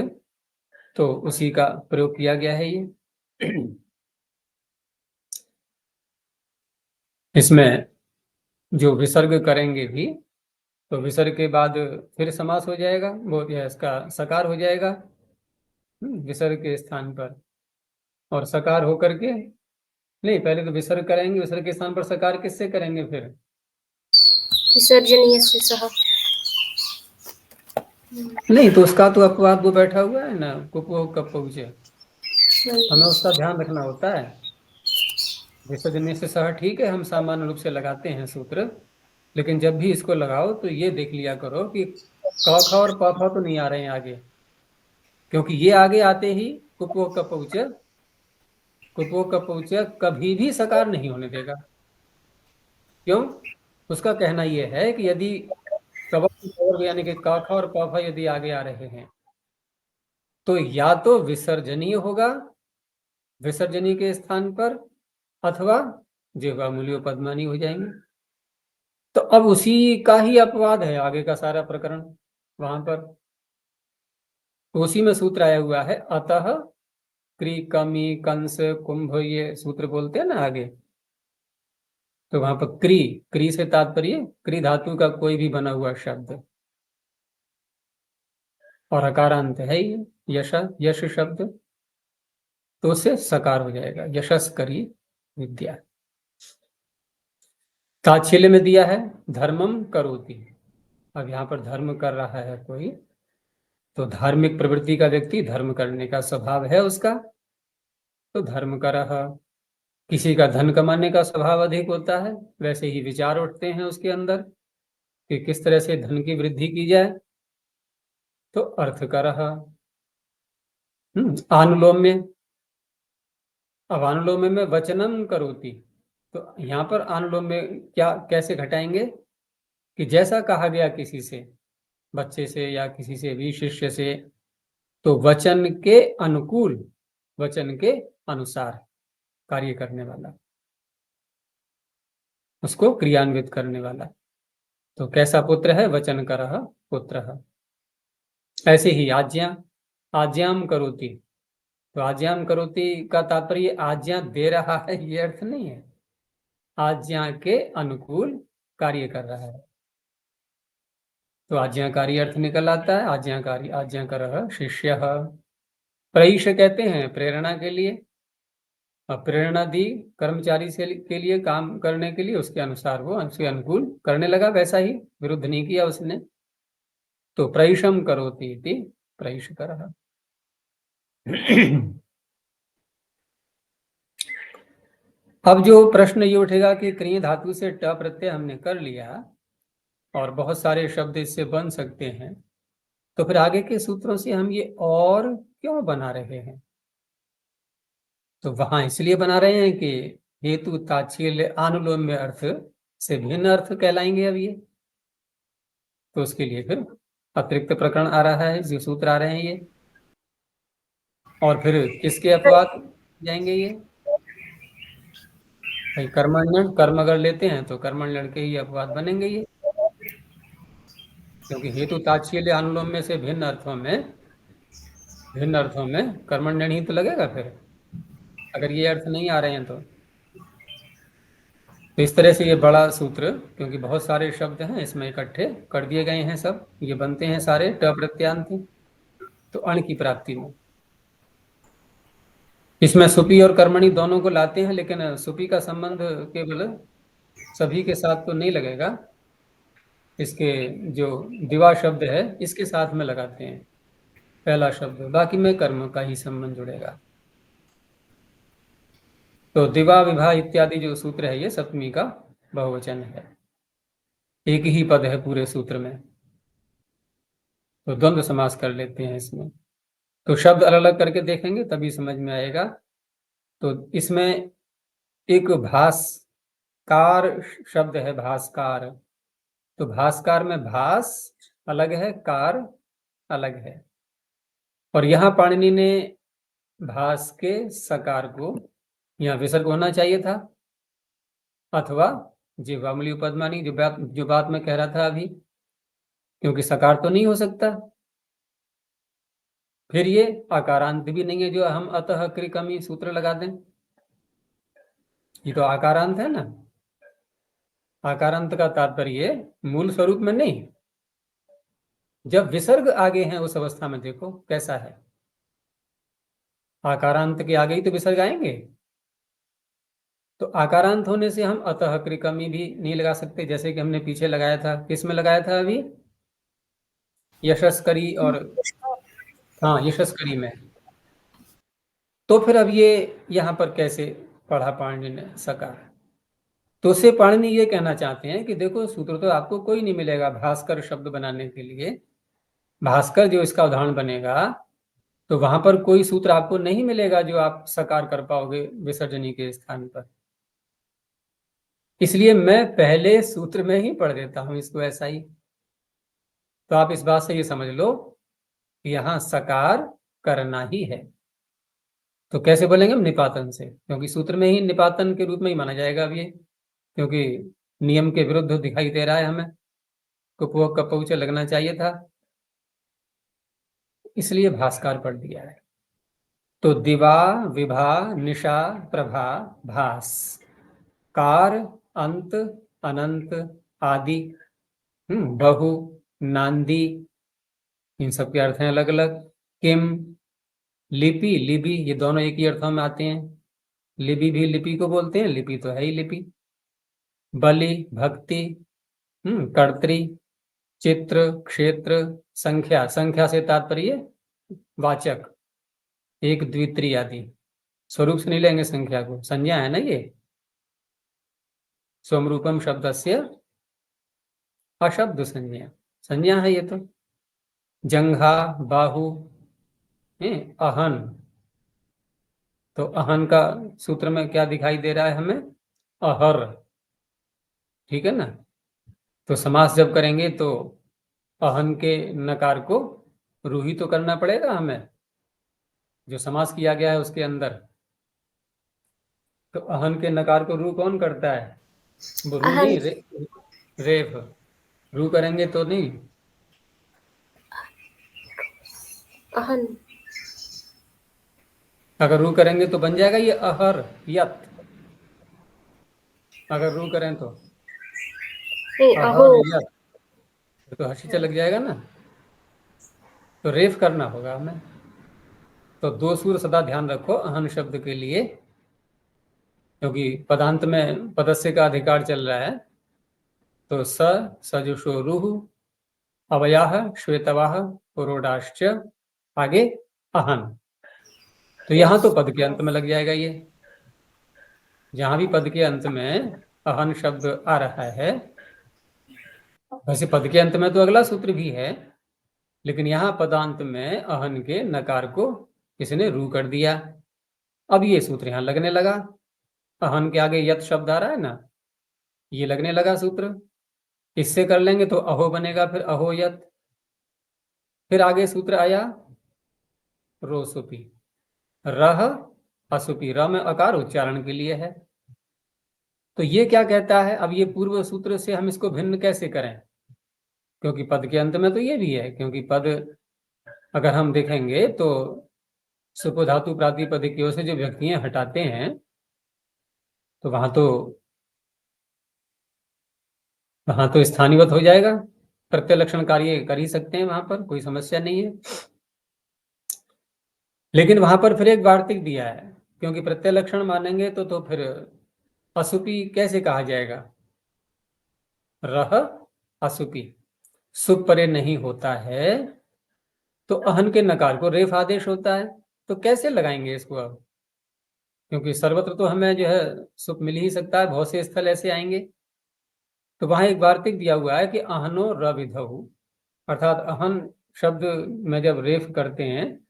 तो उसी का प्रयोग किया गया है ये। इसमें जो विसर्ग करेंगे भी, तो विसर्ग के बाद फिर समास हो जाएगा, वो इसका सकार हो जाएगा विसर्ग के स्थान पर, और सकार होकर के, नहीं पहले तो विसर्ग करेंगे, विसर्ग के स्थान पर सकार किससे करेंगे फिर, विसर्जनीय से सह, नहीं तो उसका तो अपवाद वो बैठा हुआ है ना, कुपो कब पहुंचे, हमें उसका ध्यान रखना होता है। विसर्जनीय से सह ठीक है, हम सामान्य रूप से लगाते हैं सूत्र, लेकिन जब भी इसको लगाओ तो ये देख लिया करो कि क ख और प फ तो नहीं आ रहे हैं आगे, क्योंकि ये आगे आते ही कुपो कपौच, कुपो कपौच कभी भी सकार नहीं होने देगा। क्यों, उसका कहना यह है कि यदि कवच यानी कि क ख और प फ यदि आगे आ रहे हैं तो या तो विसर्जनीय होगा, विसर्जनीय के स्थान पर, अथवा जिह्वा मूल्यो पद्मानी हो जाएंगे। तो अब उसी का ही अपवाद है आगे का सारा प्रकरण, वहां पर तो उसी में सूत्र आया हुआ है, अतः क्री कमी कंस कुंभ, ये सूत्र बोलते हैं ना आगे, तो वहां पर क्री, क्री से तात्पर्य क्री धातु का कोई भी बना हुआ शब्द, और अकारांत है ये यश, यश शब्द, तो उससे सकार हो जाएगा, यशस करी विद्या। ताच्छील्य में दिया है धर्मम करोति, अब यहाँ पर धर्म कर रहा है कोई, तो धार्मिक प्रवृत्ति का व्यक्ति, धर्म करने का स्वभाव है उसका, तो धर्म कर रहा। किसी का धन कमाने का स्वभाव अधिक होता है, वैसे ही विचार उठते हैं उसके अंदर कि किस तरह से धन की वृद्धि की जाए, तो अर्थ कर रहा। अनुलोम में, अब अनुलोम में वचनम करोति, तो यहाँ पर अनुलोम में क्या कैसे घटाएंगे कि जैसा कहा गया किसी से, बच्चे से या किसी से भी, शिष्य से, तो वचन के अनुकूल, वचन के अनुसार कार्य करने वाला, उसको क्रियान्वित करने वाला। तो कैसा पुत्र है? वचन करह पुत्रः। ऐसे ही आज्ञा, आज्ञाम करोति, तो आज्ञाम करोति का तात्पर्य आज्ञा दे रहा है ये अर्थ नहीं है, आज्ञा के अनुकूल कार्य कर रहा है। तो आज्ञाकारी अर्थ निकल आता है, आज्ञाकारी, आज्ञाकरः शिष्यः। प्रईश कहते हैं प्रेरणा के लिए, और प्रेरणा दी कर्मचारी से के लिए काम करने के लिए, उसके अनुसार वो उसके अनुकूल करने लगा, वैसा ही, विरुद्ध नहीं किया उसने। तो प्रईशम करोति इति प्रईशकरः। अब जो प्रश्न ये उठेगा कि क्रिय धातु से ट प्रत्यय हमने कर लिया और बहुत सारे शब्द इससे बन सकते हैं, तो फिर आगे के सूत्रों से हम ये और क्यों बना रहे हैं? तो वहां इसलिए बना रहे हैं कि हेतु ताच्छील्य अनुलोम में अर्थ से भिन्न अर्थ कहलाएंगे अब ये, तो उसके लिए फिर अतिरिक्त प्रकरण आ रहा है, जो सूत्र आ रहे हैं ये। और फिर किसके अपवाद जाएंगे ये? भाई कर्मण्यण, कर्म अगर लेते हैं तो कर्मण्यण के ही अपवाद बनेंगे ये, क्योंकि हेतु ताच्छील्य अनुलोम में से भिन्न अर्थों में कर्मण्यण ही तो लगेगा फिर, अगर ये अर्थ नहीं आ रहे हैं तो इस तरह से ये बड़ा सूत्र, क्योंकि बहुत सारे शब्द हैं इसमें इकट्ठे कर दिए गए हैं, सब ये बनते हैं सारे ट प्रत्यांत, तो अण की प्राप्ति में। इसमें सुपी और कर्मणि दोनों को लाते हैं, लेकिन सुपी का संबंध केवल सभी के साथ तो नहीं लगेगा, इसके जो दिवा शब्द है इसके साथ में लगाते हैं पहला शब्द, बाकी में कर्म का ही संबंध जुड़ेगा। तो दिवा विभा इत्यादि जो सूत्र है ये सप्तमी का बहुवचन है, एक ही पद है पूरे सूत्र में, तो द्वंद्व समास कर लेते हैं इसमें। तो शब्द अलग अलग करके देखेंगे तभी समझ में आएगा। तो इसमें एक भास्कार शब्द है, भास्कार, तो भास्कार में भास अलग है, कार अलग है, और यहां पाणिनि ने भास के सकार को यहाँ विसर्ग होना चाहिए था, अथवा जिह्वामूली उपदमानी, जो बात मैं कह रहा था अभी, क्योंकि सकार तो नहीं हो सकता। फिर ये आकारांत भी नहीं है जो हम अतः क्रिकमी सूत्र लगा दें, ये तो आकारांत है ना। आकारांत का तात्पर्य मूल स्वरूप में नहीं, जब विसर्ग आगे हैं उस अवस्था में देखो कैसा है, आकारांत के आगे ही तो विसर्ग आएंगे। तो आकारांत होने से हम अतः क्रिकमी भी नहीं लगा सकते, जैसे कि हमने पीछे लगाया था, किस में लगाया था अभी, यशस्करी और, हाँ यशस्करी में। तो फिर अब ये यहाँ पर कैसे पढ़ा पाणिनि ने सकार? तो उससे पाणिनि ये कहना चाहते हैं कि देखो सूत्र तो आपको कोई नहीं मिलेगा भास्कर शब्द बनाने के लिए, भास्कर जो इसका उदाहरण बनेगा, तो वहां पर कोई सूत्र आपको नहीं मिलेगा जो आप सकार कर पाओगे विसर्जनी के स्थान पर। इसलिए मैं पहले सूत्र में ही पढ़ देता हूं इसको ऐसा ही। तो आप इस बात से ये समझ लो कि यहां सकार करना ही है। तो कैसे बोलेंगे हम? निपातन से, क्योंकि सूत्र में ही निपातन के रूप में ही माना जाएगा अब ये, क्योंकि नियम के विरुद्ध दिखाई दे रहा है हमें, कुपो कपौच लगना चाहिए था, इसलिए भास्कर पढ़ दिया है। तो दिवा विभा निशा प्रभा भास, कार अंत अनंत आदि, बहु नांदी, इन सब के अर्थ हैं अलग अलग। किम, लिपि, लिपि, ये दोनों एक ही अर्थों में आते हैं, लिपि भी लिपि को बोलते हैं, लिपि तो है ही लिपि। बलि, भक्ति, कर्तृ, चित्र, क्षेत्र, संख्या, संख्या से तात्पर्य वाचक, एक द्वितीय आदि, स्वरूप से नहीं लेंगे संख्या को, संज्ञा है ना ये, स्वरूपम शब्दस्य अशब्द संज्ञा, संज्ञा है ये तो। जंघा, बाहु, अहन, तो अहन का सूत्र में क्या दिखाई दे रहा है हमें? अहर। ठीक है ना? तो समास जब करेंगे तो अहन के नकार को रूही तो करना पड़ेगा हमें, जो समास किया गया है उसके अंदर। तो अहन के नकार को रू कौन करता है? वो रू अहन नहीं, रेफ। रू करेंगे तो नहीं। अहन अगर रू करेंगे तो बन जाएगा ये अहर यत। अगर रू करें तो नहीं अहो। अहर यत, तो हर्षिचा लग जाएगा ना। तो रेफ करना होगा हमें। तो दो सूर सदा ध्यान रखो अहन शब्द के लिए, क्योंकि पदांत में पदस्य का अधिकार चल रहा है। तो सजुषो रुः, अवयाः श्वेतवाः पुरोडाश्च, आगे अहन। तो यहां तो पद के अंत में लग जाएगा ये। जहां भी पद के अंत में अहन शब्द आ रहा है, वैसे पद के अंत में तो अगला सूत्र भी है, लेकिन यहां पदांत में अहन के नकार को इसने रू कर दिया। अब ये सूत्र यहां लगने लगा। अहन के आगे यत शब्द आ रहा है ना, ये लगने लगा सूत्र। इससे कर लेंगे तो अहो बनेगा, फिर अहो यत। फिर आगे सूत्र आया रोसुपी, रह असुपी। र में अकार उच्चारण के लिए है। तो ये क्या कहता है? अब ये पूर्व सूत्र से हम इसको भिन्न कैसे करें? क्योंकि पद के अंत में तो ये भी है, क्योंकि पद अगर हम देखेंगे तो सुपधातु प्रातिपदिकों से जो व्यक्तियां हटाते हैं, तो वहां तो स्थानीवत हो जाएगा। प्रत्यलक्षण कार्य कर ही सकते हैं, वहां पर कोई समस्या नहीं है। लेकिन वहां पर फिर एक वार्तिक दिया है, क्योंकि प्रत्यलक्षण मानेंगे तो फिर असुपी कैसे कहा जाएगा? रह असुपी। सुप परे नहीं होता है, तो अहन के नकार को रेफ आदेश होता है। तो कैसे लगाएंगे इसको अब? क्योंकि सर्वत्र तो हमें जो है सुप मिल ही सकता है, बहुत से स्थल ऐसे आएंगे। तो वहां एक वार्तिक दिया हुआ है कि अहनो रविधहु, अर्थात अहन शब्द में जब रेफ करते हैं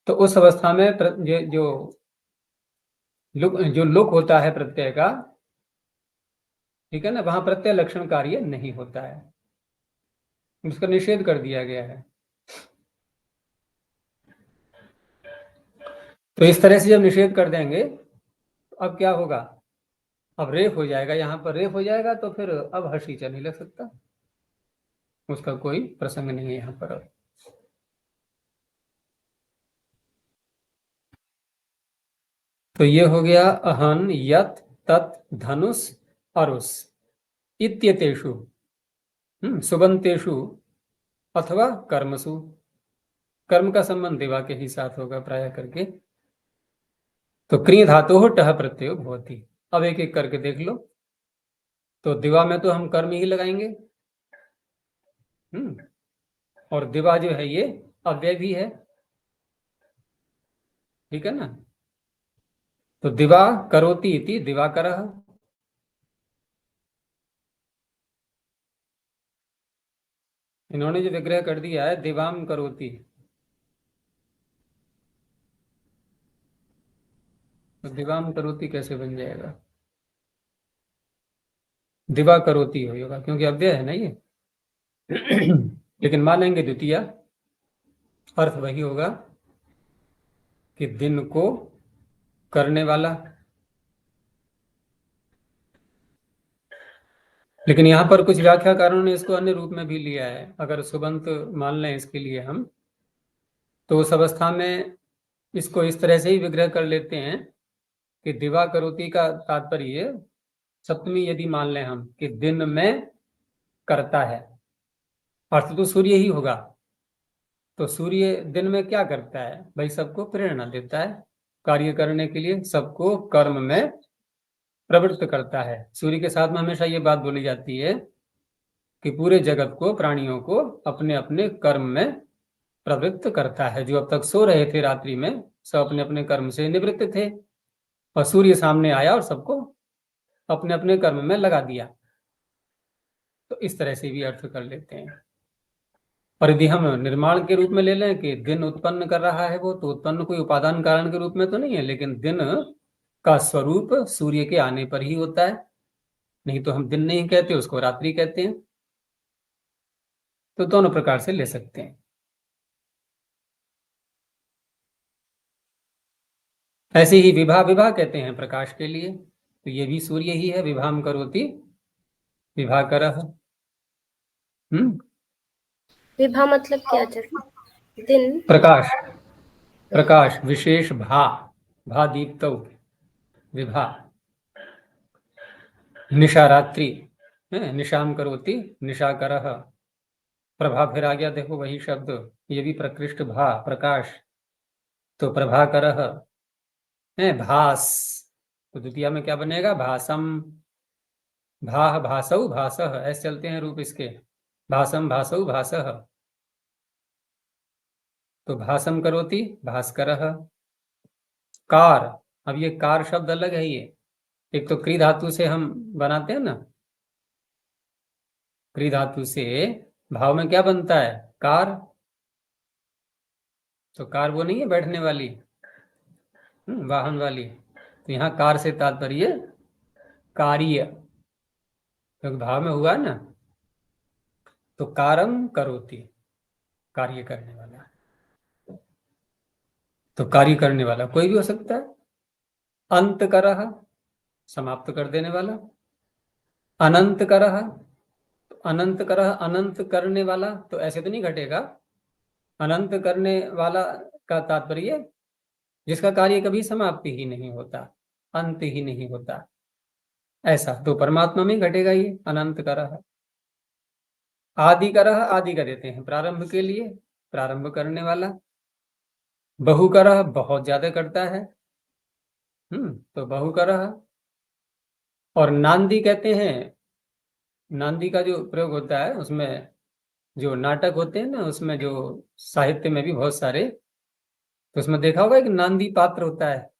तो उस अवस्था में जो लुक होता है प्रत्यय का, ठीक है ना, वहां प्रत्यय लक्षण कार्य नहीं होता है, उसका निषेध कर दिया गया है। तो इस तरह से जब निषेध कर देंगे तो अब क्या होगा? अब रेफ हो जाएगा, यहां पर रेफ हो जाएगा, तो फिर अब हर्षीचा नहीं लग सकता, उसका कोई प्रसंग नहीं है यहां पर अब। तो ये हो गया अहन यत तत् धनुष अरुस इत्यतेषु सुबंतेषु अथवा कर्मसु। कर्म का संबंध दिवा के ही साथ होगा प्राय करके। तो क्रिय धातु हो टह प्रत्यय भवति। अब एक एक करके देख लो। तो दिवा में तो हम कर्म ही लगाएंगे, और दिवा जो है ये अव्यय भी है, ठीक है ना। तो दिवा करोति इति दिवाकरः। इन्होंने जो विग्रह कर दिया है दिवाम करोति, तो दिवाम करोति कैसे बन जाएगा? दिवा करोति होगा, क्योंकि अव्यय है ना ये। लेकिन मान लेंगे द्वितीय, अर्थ वही होगा कि दिन को करने वाला। लेकिन यहां पर कुछ व्याख्याकारों ने इसको अन्य रूप में भी लिया है। अगर सुबंत मान लें इसके लिए हम, तो उस अवस्था में इसको इस तरह से ही विग्रह कर लेते हैं कि दिवा करोति का तात्पर्य सप्तमी यदि मान लें हम कि दिन में करता है, अर्थ तो सूर्य ही होगा। तो सूर्य दिन में क्या करता है भाई? सबको प्रेरणा देता है कार्य करने के लिए, सबको कर्म में प्रवृत्त करता है। सूर्य के साथ में हमेशा ये बात बोली जाती है कि पूरे जगत को, प्राणियों को अपने अपने कर्म में प्रवृत्त करता है। जो अब तक सो रहे थे रात्रि में, सब अपने अपने कर्म से निवृत्त थे, और सूर्य सामने आया और सबको अपने अपने कर्म में लगा दिया। तो इस तरह से भी अर्थ कर लेते हैं। और यदि हम निर्माण के रूप में ले लें कि दिन उत्पन्न कर रहा है वो, तो उत्पन्न कोई उपादान कारण के रूप में तो नहीं है, लेकिन दिन का स्वरूप सूर्य के आने पर ही होता है, नहीं तो हम दिन नहीं कहते, उसको रात्रि कहते हैं। तो दोनों प्रकार से ले सकते हैं। ऐसे ही विभा विभा कहते हैं प्रकाश के लिए, तो ये भी सूर्य ही है। विभाम करोति विभाकरः। विभा मतलब क्या आचार्य? दिन? प्रकाश, प्रकाश विशेष भा दीप्तौ विभा। निशा रात्रि, निशाम करोति निशाकरः। प्रभा फिर आ गया, देखो वही शब्द, ये भी प्रकृष्ट भा प्रकाश, तो प्रभाकरः है भास, तो द्वितीय में क्या बनेगा? भासम। भाह भासौ भासः, ऐसे चलते हैं रूप इसके। भासम भासौ भासः, तो भासम करोति भास्करः। कार, अब ये कार शब्द अलग है। ये एक तो क्री धातु से हम बनाते हैं ना, क्री धातु से भाव में क्या बनता है? कार। तो कार वो नहीं है बैठने वाली, वाहन वाली। तो यहाँ कार से तात्पर्य कार्य, क्योंकि भाव में हुआ ना, तो कारम करोति, कार्य करने वाला। तो कार्य करने वाला कोई भी हो सकता है। अंत करह, समाप्त कर देने वाला। अनंत करह, अनंत करह अनंत करने वाला, तो ऐसे तो नहीं घटेगा। अनंत करने वाला का तात्पर्य जिसका कार्य कभी समाप्ति ही नहीं होता, अंत ही नहीं होता, ऐसा। तो परमात्मा में घटेगा ये अनंत करह। आदि करह, आदि का देते हैं प्रारंभ के लिए, प्रारंभ करने वाला। बहु करह, बहुत ज्यादा करता है, तो बहु करह। और नांदी कहते हैं, नांदी का जो प्रयोग होता है उसमें जो नाटक होते हैं ना, उसमें जो साहित्य में भी बहुत सारे, तो उसमें देखा होगा कि नांदी पात्र होता है।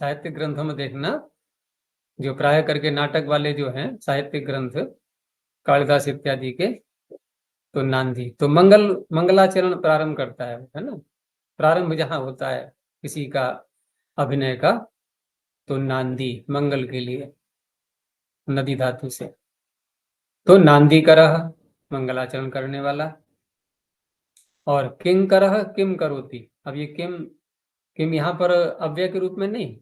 साहित्य ग्रंथों में देखना, जो प्राय करके नाटक वाले जो हैं साहित्यिक ग्रंथ, कालिदास इत्यादि के, तो नांदी तो मंगलाचरण प्रारंभ करता है ना। प्रारंभ जहां होता है किसी का अभिनय का, तो नांदी मंगल के लिए, नदी धातु से, तो नांदी करह, मंगलाचरण करने वाला। और किंग करह किम करोति, अब ये किम, किम यहाँ पर अव्यय के रूप में नहीं,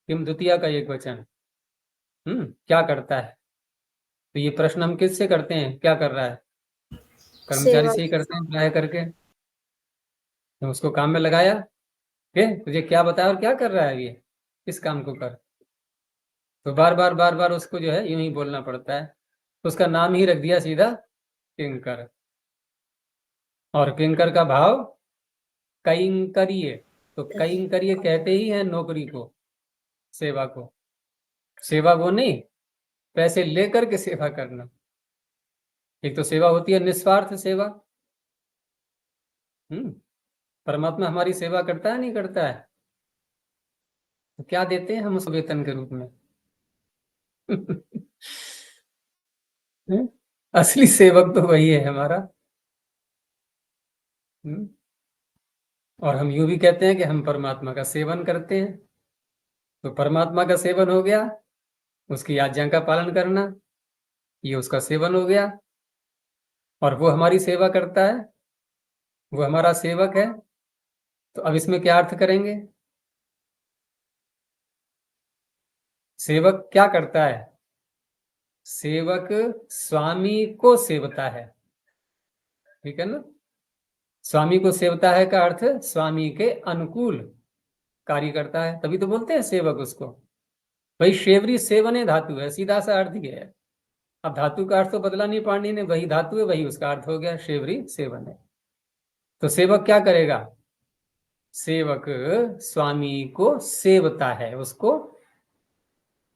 किम द्वितीया का एक वचन, क्या करता है। तो ये प्रश्न हम किससे करते हैं? क्या कर रहा है? कर्मचारी सेवा। से ही करते हैं प्राय करके। तो उसको काम में लगाया के तुझे क्या बताया और क्या कर रहा है ये, इस काम को कर। तो बार बार उसको जो है यूं ही बोलना पड़ता है, तो उसका नाम ही रख दिया सीधा किंकर। और किंकर का भाव कैंकरीय, तो कैंकरीय कहते ही है नौकरी को, सेवा को। सेवा वो नहीं, पैसे लेकर के सेवा करना। एक तो सेवा होती है निस्वार्थ सेवा, परमात्मा हमारी सेवा करता है नहीं करता है? तो क्या देते हैं हम उस वेतन के रूप में? असली सेवक तो वही है हमारा। और हम यूं भी कहते हैं कि हम परमात्मा का सेवन करते हैं। तो परमात्मा का सेवन हो गया, उसकी आज्ञा का पालन करना, ये उसका सेवन हो गया। और वो हमारी सेवा करता है, वो हमारा सेवक है। तो अब इसमें क्या अर्थ करेंगे? सेवक क्या करता है? सेवक स्वामी को सेवता है, ठीक है ना। स्वामी को सेवता है का अर्थ स्वामी के अनुकूल कार्य करता है, तभी तो बोलते हैं सेवक उसको। भाई शेवरी सेवने धातु है, सीधा सा अर्थ ये है। अब धातु का अर्थ तो बदला नहीं पाणिनि ने, वही धातु है वही उसका अर्थ हो गया, शेवरी सेवन है। तो सेवक क्या करेगा? सेवक स्वामी को सेवता है, उसको।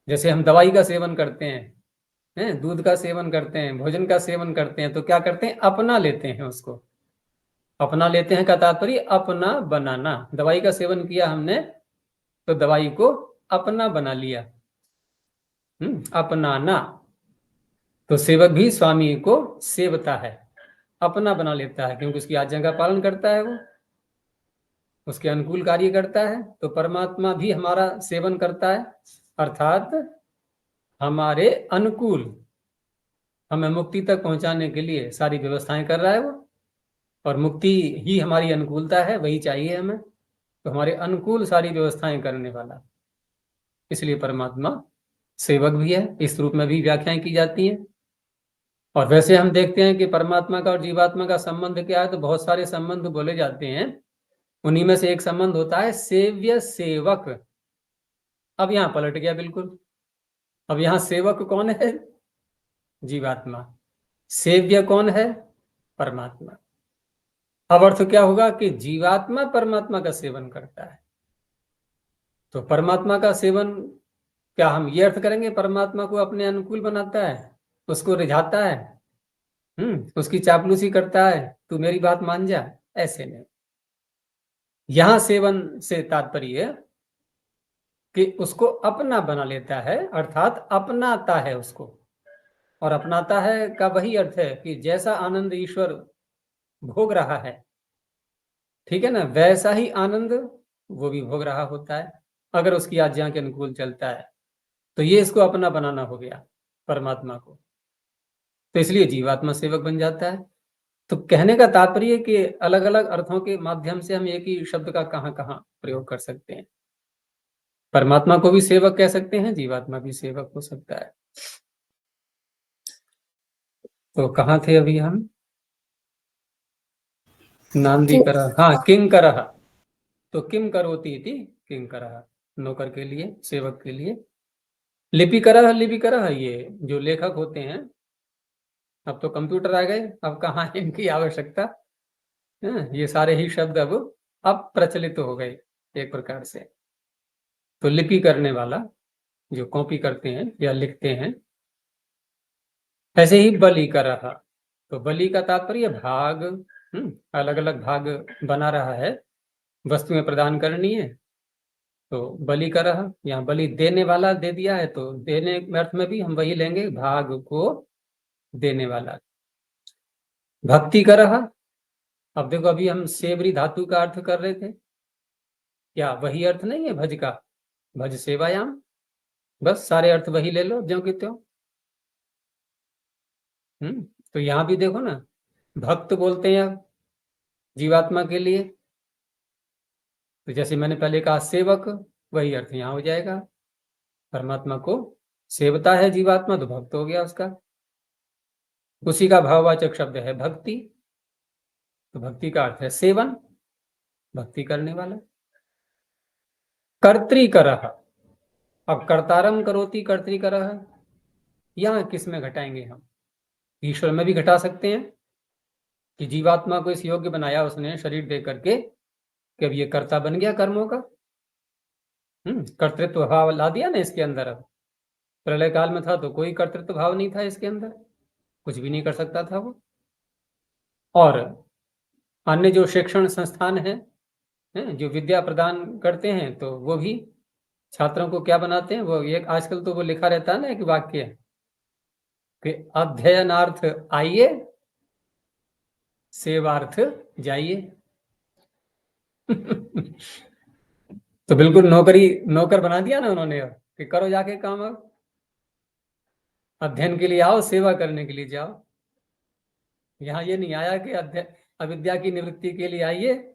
जैसे हम दवाई का सेवन करते हैं, दूध का सेवन करते हैं, भोजन का सेवन करते हैं, तो क्या करते हैं? अपना लेते हैं उसको। अपना लेते हैं का तात्पर्य अपना बनाना। दवाई का सेवन किया हमने, तो दवाई को अपना बना लिया, अपनाना। तो सेवक भी स्वामी को सेवता है। अपना बना लेता है, क्योंकि उसकी आज्ञा का पालन करता है, वो उसके अनुकूल कार्य करता है। तो परमात्मा भी हमारा सेवन करता है, अर्थात हमारे अनुकूल हमें मुक्ति तक पहुंचाने के लिए सारी व्यवस्थाएं कर रहा है वो। और मुक्ति ही हमारी अनुकूलता है, वही चाहिए हमें। तो हमारे अनुकूल सारी व्यवस्थाएं करने वाला, इसलिए परमात्मा सेवक भी है। इस रूप में भी व्याख्याएं की जाती हैं। और वैसे हम देखते हैं कि परमात्मा का और जीवात्मा का संबंध क्या है, तो बहुत सारे संबंध बोले जाते हैं। उन्हीं में से एक संबंध होता है सेव्य सेवक। अब यहाँ पलट गया बिल्कुल। अब यहाँ सेवक कौन है? जीवात्मा। सेव्य कौन है? परमात्मा। अब अर्थ क्या होगा कि जीवात्मा परमात्मा का सेवन करता है। तो परमात्मा का सेवन, क्या हम ये अर्थ करेंगे परमात्मा को अपने अनुकूल बनाता है, उसको रिझाता है, उसकी चापलूसी करता है, तू मेरी बात मान जा? ऐसे नहीं। यहां सेवन से तात्पर्य कि उसको अपना बना लेता है, अर्थात अपनाता है उसको। और अपनाता है का वही अर्थ है कि जैसा आनंद ईश्वर भोग रहा है, ठीक है ना, वैसा ही आनंद वो भी भोग रहा होता है, अगर उसकी आज्ञा के अनुकूल चलता है। तो ये इसको अपना बनाना हो गया परमात्मा को। तो इसलिए जीवात्मा सेवक बन जाता है। तो कहने का तात्पर्य कि अलग अलग अर्थों के माध्यम से हम एक ही शब्द का कहां कहां प्रयोग कर सकते हैं। परमात्मा को भी सेवक कह सकते हैं, जीवात्मा भी सेवक हो सकता है। तो कहाँ थे अभी हम? नांदी कर, हाँ, किंग कर। तो किम करोति इति किंग कर, नौकर के लिए, सेवक के लिए। लिपिकर, लिपिकर ये जो लेखक होते हैं, अब तो कंप्यूटर आ गए, अब कहाँ इनकी आवश्यकता है? ये सारे ही शब्द अब प्रचलित हो गए एक प्रकार से। तो लिपि करने वाला, जो कॉपी करते हैं या लिखते हैं। ऐसे ही बलि कर रहा, तो बलि का तात्पर्य भाग, अलग अलग भाग बना रहा है, वस्तुएं प्रदान करनी है। तो बलि कर रहा, यहाँ बलि देने वाला दे दिया है, तो देने अर्थ में भी हम वही लेंगे, भाग को देने वाला। भक्ति कर रहा, अब देखो अभी हम सेवरी धातु का अर्थ कर रहे थे, क्या वही अर्थ नहीं है भज का? भज सेवायाम, बस सारे अर्थ वही ले लो ज्यों की त्यों। तो यहां भी देखो ना, भक्त बोलते हैं अब जीवात्मा के लिए। तो जैसे मैंने पहले कहा सेवक, वही अर्थ यहां हो जाएगा। परमात्मा को सेवता है जीवात्मा, तो भक्त हो गया उसका। उसी का भाववाचक शब्द है भक्ति। तो भक्ति का अर्थ है सेवन, भक्ति करने वाला। कर्तृकरः, अब कर्तारम करोति कर्तृकरः, यहां किस में घटाएंगे हम? ईश्वर में भी घटा सकते हैं कि जीवात्मा को इस योग्य बनाया उसने शरीर दे करके कि अब ये कर्ता बन गया कर्मों का। कर्तृत्व भाव ला दिया ना इसके अंदर। अब प्रलय काल में था तो कोई कर्तृत्व भाव नहीं था इसके अंदर, कुछ भी नहीं कर सकता था वो। और अन्य जो शिक्षण संस्थान है, जो विद्या प्रदान करते हैं, तो वो भी छात्रों को क्या बनाते हैं? वो एक आजकल तो वो लिखा रहता है ना एक वाक्य कि अध्ययनार्थ आइए, सेवार्थ जाइए। तो बिल्कुल नौकर बना दिया ना उन्होंने, कि करो जाके काम। अब अध्ययन के लिए आओ, सेवा करने के लिए जाओ। यहाँ ये नहीं आया कि अविद्या की निवृत्ति के लिए आइए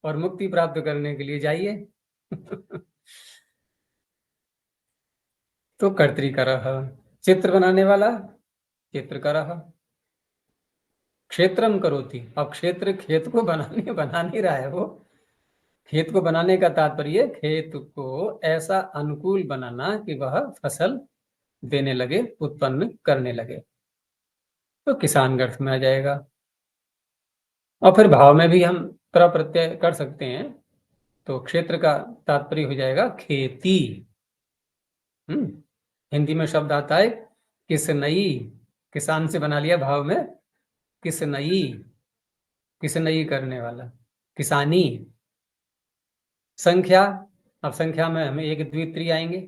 और मुक्ति प्राप्त करने के लिए जाइए। तो कर्तृकरः, चित्र बनाने वाला चित्रकरः। क्षेत्रम करोति, अब क्षेत्र खेत को बना नहीं रहा है वो। खेत को बनाने का तात्पर्य खेत को ऐसा अनुकूल बनाना कि वह फसल देने लगे, उत्पन्न करने लगे। तो किसान अर्थ में आ जाएगा। और फिर भाव में भी हम तरह प्रत्यय कर सकते हैं। तो क्षेत्र का तात्पर्य हो जाएगा खेती। हिंदी में शब्द आता है किसनई, किसान से बना लिया भाव में किसनई, किसनई करने वाला, किसानी। संख्या, अब संख्या में हमें एक द्वित्रि आएंगे,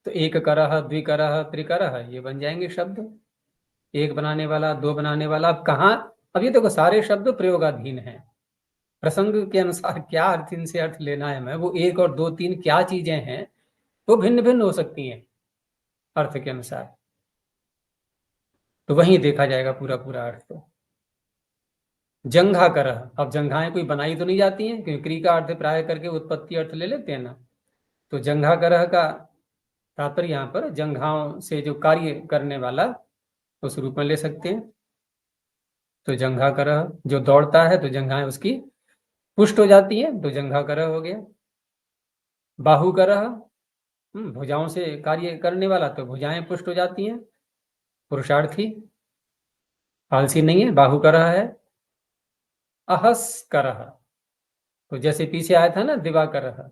तो एक करह, द्विकरह, त्रिकरह, ये बन जाएंगे शब्द। एक बनाने वाला, दो बनाने वाला। अब कहाँ अब ये देखो सारे शब्द प्रयोगाधीन हैं, प्रसंग के अनुसार क्या अर्थ इनसे अर्थ लेना है हमें, वो एक और दो तीन क्या चीजें हैं वो भिन्न भिन्न हो सकती हैं अर्थ के अनुसार, तो वहीं देखा जाएगा पूरा पूरा अर्थ। तो जंघा करह, अब जंघाएं कोई बनाई तो नहीं जाती हैं, क्योंकि क्री का अर्थ प्राय करके उत्पत्ति अर्थ ले लेते हैं ना, तो जंघा करह का तात्पर्य यहाँ पर जंघाओं से जो कार्य करने वाला उस रूप में ले सकते हैं। तो जंघा करह जो दौड़ता है तो जंघाएं उसकी पुष्ट हो जाती हैं, तो जंघा करह हो गया। बाहु करह, भुजाओं से कार्य करने वाला, तो भुजाएं पुष्ट हो जाती हैं, पुरुषार्थी, आलसी नहीं है, बाहु करह है। अहस करह, तो जैसे पीछे आया था ना दिवा करह,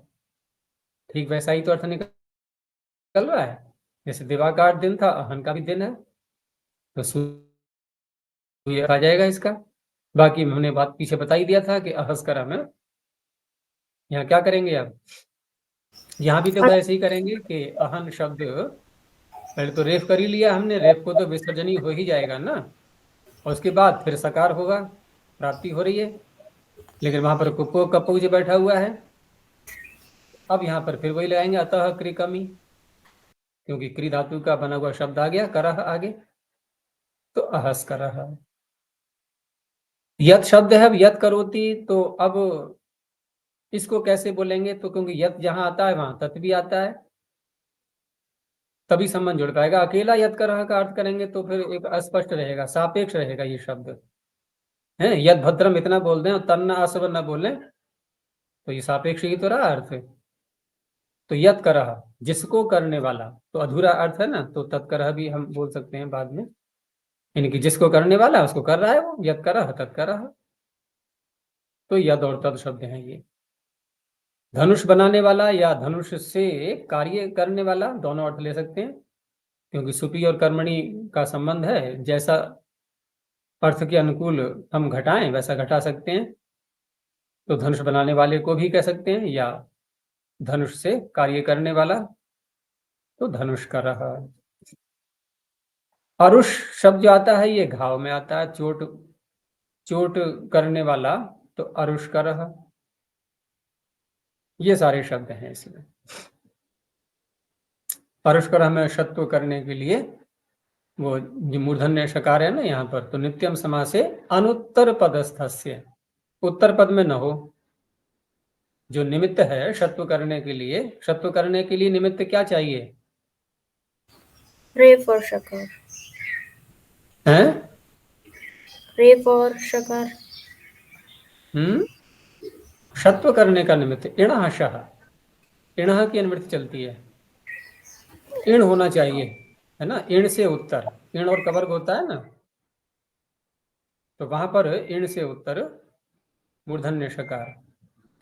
ठीक वैसा ही तो अर्थ निकल रहा है, जैसे दिवा का दिन था अहन का भी दिन है, तो सूर्य आ जाएगा इसका। बाकी हमने बात पीछे बता ही दिया था कि अहस करह में यहाँ क्या करेंगे अब, यहाँ भी देखो ऐसे ही करेंगे कि अहन शब्द पहले तो रेफ कर ही लिया हमने, रेफ को तो विसर्जनी हो ही जाएगा ना, और उसके बाद फिर सकार होगा, प्राप्ति हो रही है, लेकिन वहां पर कुप्पो कप्पू जो बैठा हुआ है, अब यहाँ पर फिर वही लगाएंगे अतः क्री कमी, क्योंकि क्री धातु का बना हुआ शब्द आ गया करह आगे, तो अहस करह। यत शब्द है, अब यत करोति, तो अब इसको कैसे बोलेंगे, तो क्योंकि यत जहां आता है वहां तत् भी आता है, तभी संबंध जुड़ पाएगा। अकेला यत करह का अर्थ करेंगे तो फिर एक अस्पष्ट रहेगा, सापेक्ष रहेगा ये शब्द है। यद भद्रम इतना बोल दें और तन्ना असव न बोले तो ये सापेक्ष ही तो रहा अर्थ। तो यत करह जिसको करने वाला, तो अधूरा अर्थ है ना, तो तत्करह भी हम बोल सकते हैं बाद में, यानी कि जिसको करने वाला उसको कर रहा है वो, यत करह तत्करह, तो यद और तद शब्द हैं ये। धनुष बनाने वाला या धनुष से कार्य करने वाला, दोनों अर्थ ले सकते हैं, क्योंकि सुपी और कर्मणि का संबंध है, जैसा अर्थ के अनुकूल हम घटाएं वैसा घटा सकते हैं, तो धनुष बनाने वाले को भी कह सकते हैं, या धनुष से कार्य करने वाला, तो धनुष का रहा। अरुष शब्द जो आता है ये घाव में आता है, चोट चोट करने वाला, तो अरुष का रहा। ये सारे शब्द हैं इसमें। अरुष कर हमें शत्व करने के लिए वो जो मूर्धन्य शकार है ना यहाँ पर, तो नित्यम समास से अनुत्तर पदस्थस्य, उत्तर पद में न हो, जो निमित्त है शत्व करने के लिए, शत्व करने के लिए निमित्त क्या चाहिए, रेफ और शकार, हैं रेफ और शकार, शत्व करने का निमित्त इणः शः, इणः की अनुवृत्ति चलती है, इण होना चाहिए, है ना, इण से उत्तर, इण और कवर्ग होता है ना, तो वहां पर इण से उत्तर मूर्धन्य शकार,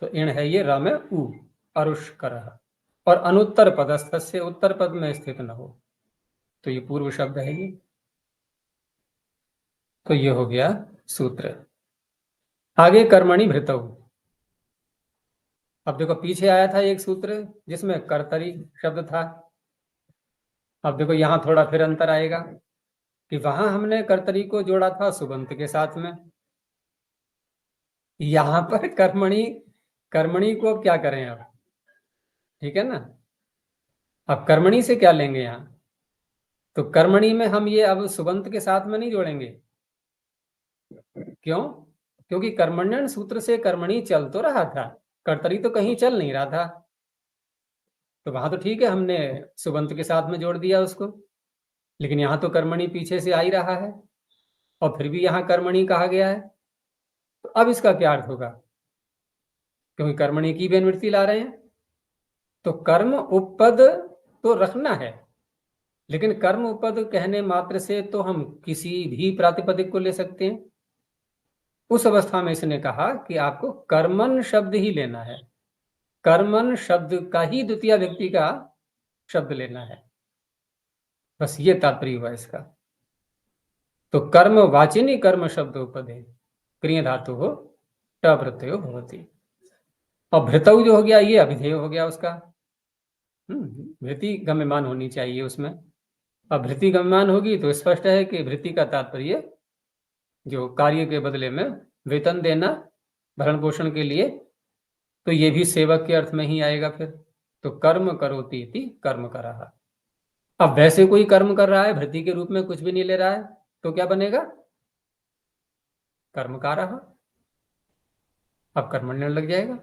तो इण है ये र में उ, अरुष करह, और अनुत्तर पदस्थ से उत्तर पद में स्थित न हो, तो ये पूर्व शब्द है ये। तो ये हो गया सूत्र। आगे कर्मणि भृतौ, अब देखो पीछे आया था एक सूत्र जिसमें कर्तरी शब्द था, अब देखो यहां थोड़ा फिर अंतर आएगा कि वहां हमने कर्तरी को जोड़ा था सुबंत के साथ में, यहां पर कर्मणि, कर्मणि को क्या करें अब, ठीक है ना, अब कर्मणि से क्या लेंगे यहां, तो कर्मणि में हम ये अब सुबंत के साथ में नहीं जोड़ेंगे, क्यों, क्योंकि कर्मण्यन सूत्र से कर्मणि चल तो रहा था, कर्तरी तो कहीं चल नहीं रहा था, तो वहां तो ठीक है हमने सुबंत के साथ में जोड़ दिया उसको, लेकिन यहाँ तो कर्मणि पीछे से आ ही रहा है, और फिर भी यहाँ कर्मणि कहा गया है, तो अब इसका क्या अर्थ होगा, क्योंकि कर्मणि की भी अनुवृत्ति ला रहे हैं, तो कर्म उपपद तो रखना है, लेकिन कर्म उपपद कहने मात्र से तो हम किसी भी प्रातिपदिक को ले सकते हैं, उस अवस्था में इसने कहा कि आपको कर्मन शब्द ही लेना है, कर्मन शब्द का ही द्वितीय व्यक्ति का शब्द लेना है, बस ये तात्पर्य हुआ इसका। तो कर्म वाचिनी कर्म शब्द उपदे क्रिय धातु हो प्रत्ययो भवति, और भृतौ जो हो गया ये अभिधेय हो गया उसका, भृति गम्यमान होनी चाहिए उसमें, अब भृति गम्यमान होगी तो स्पष्ट है कि भृति का तात्पर्य जो कार्य के बदले में वेतन देना भरण पोषण के लिए, तो ये भी सेवक के अर्थ में ही आएगा फिर। तो कर्म करोति इति कर्म करः। अब वैसे कोई कर्म कर रहा है, भृति के रूप में कुछ भी नहीं ले रहा है, तो क्या बनेगा? कर्मकारः। अब कर्मण्य लग जाएगा।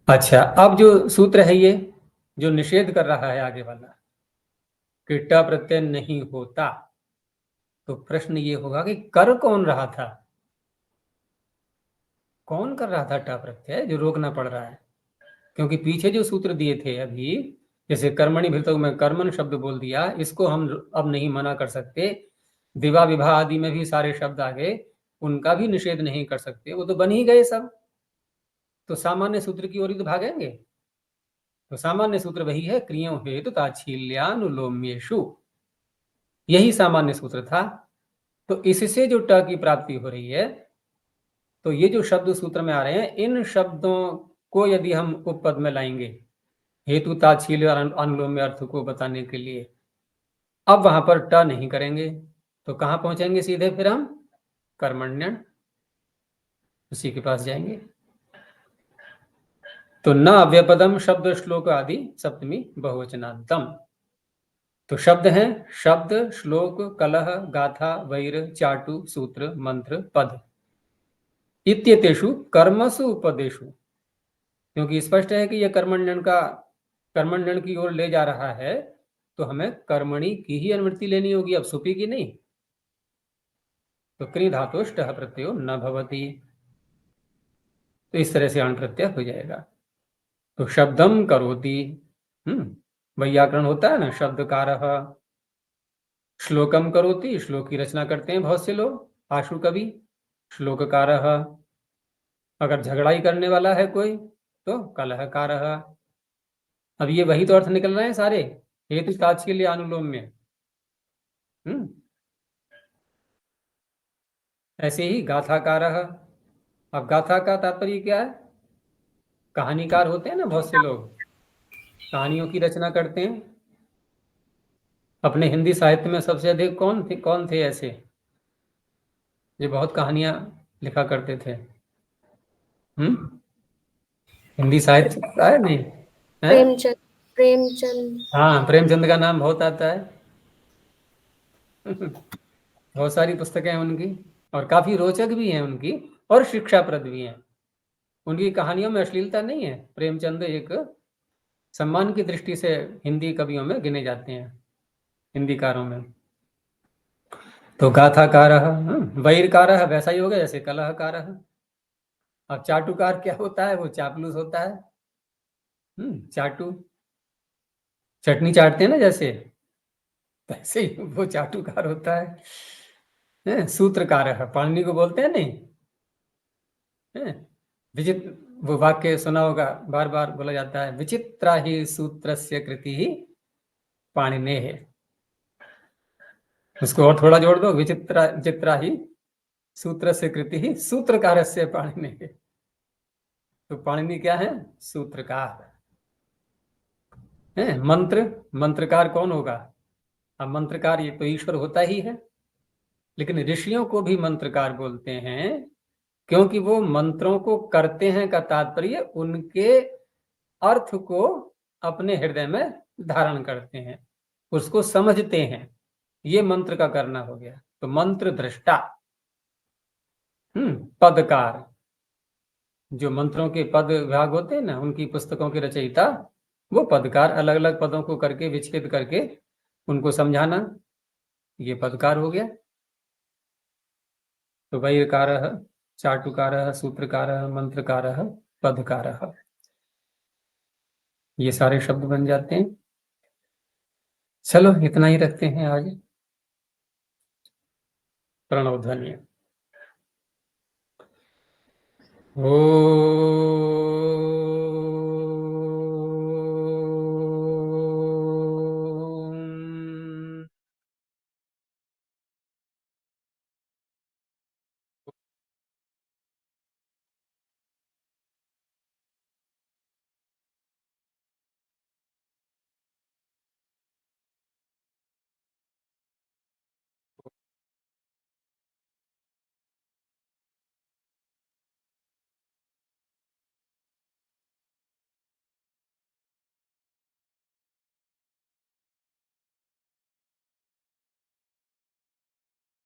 अच्छा, अब जो सूत्र है ये जो निषेध कर रहा है आगे वाला कि ट प्रत्यय नहीं होता, तो प्रश्न ये होगा कि कर कौन रहा था? कौन कर रहा था ट प्रत्यय जो रोकना पड़ रहा है? क्योंकि पीछे जो सूत्र दिए थे अभी, जैसे कर्मणि भृतौ में कर्मण शब्द बोल दिया, इसको हम अब नहीं मना कर सकते। दिवा विवाह आदि में भी सारे शब्द आ गए, उनका भी निषेध नहीं कर सकते, वो तो बन ही गए सब। तो सामान्य सूत्र की ओर ही तो भागेंगे। तो सामान्य सूत्र वही है, क्रियों हेतु ताच्छील्यानुलोम्येषु, यही सामान्य सूत्र था। तो इससे जो ट की प्राप्ति हो रही है, तो ये जो शब्द सूत्र में आ रहे हैं, इन शब्दों को यदि हम उपपद में लाएंगे हेतु ताच्छील्य और अनुलोम्य अर्थ को बताने के लिए, अब वहां पर ट नहीं करेंगे, तो कहां पहुंचेंगे सीधे फिर हम? कर्मण्यन, उसी के पास जाएंगे। तो न अव्यपदम शब्द श्लोक आदि सप्तमी बहुवचनांतम। तो शब्द हैं शब्द, श्लोक, कलह, गाथा, वैर, चाटु, सूत्र, मंत्र, पद। इत्येतेषु कर्मसु उपदेशु, क्योंकि स्पष्ट है कि यह कर्मण्यन की ओर ले जा रहा है, तो हमें कर्मणि की ही अनुवृत्ति लेनी होगी, अब सुपी की नहीं। तो क्रि धातुष्ट प्रत्ययो न भवति, तो इस तरह से अण प्रत्यय हो जाएगा। तो शब्दम करोति, वैयाकरण होता है ना, शब्दकारः। श्लोकम करोति, श्लोक की रचना करते हैं बहुत से लोग, आशु कवि। श्लोककारः, अगर झगड़ा ही करने वाला है कोई तो कलहकारः। अब ये वही तो अर्थ निकल रहे हैं सारे, हेतु ताच्छील्य अनुलोम में। ऐसे ही गाथाकारः। अब गाथा का तात्पर्य क्या है? कहानीकार होते हैं ना बहुत से लोग, कहानियों की रचना करते हैं। अपने हिंदी साहित्य में सबसे अधिक कौन थे ऐसे जो बहुत कहानियां लिखा करते थे? हिंदी साहित्य का है नहीं है? प्रेमचंद। हाँ, प्रेमचंद का नाम बहुत आता है। बहुत सारी पुस्तकें हैं उनकी, और काफी रोचक भी हैं उनकी, और शिक्षाप्रद भी हैं। उनकी कहानियों में अश्लीलता नहीं है। प्रेमचंद एक सम्मान की दृष्टि से हिंदी कवियों में गिने जाते हैं, हिंदीकारों में। तो गाथाकारः, वैरकारः वैसा ही हो गया जैसे कलहकारः। अब चाटुकार क्या होता है? वो चापलूस होता है। चाटू, चटनी चाटते हैं ना जैसे, वैसे ही वो चाटुकार होता है। सूत्रकारः, पाणिनि को बोलते हैं नहीं, विचित्र, वो वाक्य सुना होगा, बार बार बोला जाता है, विचित्रा ही सूत्रस्य कृति ही पाणिनेः। उसको और थोड़ा जोड़ दो, विचित्रा ही सूत्रस्य कृति ही सूत्रकारस्य पाणिनेः। तो पाणिनि क्या है? सूत्रकार है। मंत्रकार कौन होगा? अब मंत्रकार ये तो ईश्वर होता ही है, लेकिन ऋषियों को भी मंत्रकार बोलते हैं, क्योंकि वो मंत्रों को करते हैं का तात्पर्य उनके अर्थ को अपने हृदय में धारण करते हैं, उसको समझते हैं। ये मंत्र का करना हो गया। तो मंत्र दृष्टा, पदकार, जो मंत्रों के पद विभाग होते हैं ना, उनकी पुस्तकों के रचयिता, वो पदकार, अलग अलग पदों को करके विच्छेद करके उनको समझाना, ये पदकार हो गया। तो वैरकारः, चाटुकारः, सूत्रकारः, मंत्रकारः, पदकारः, ये सारे शब्द बन जाते हैं। चलो इतना ही रखते हैं आज। प्रणव ध्वनि। ओ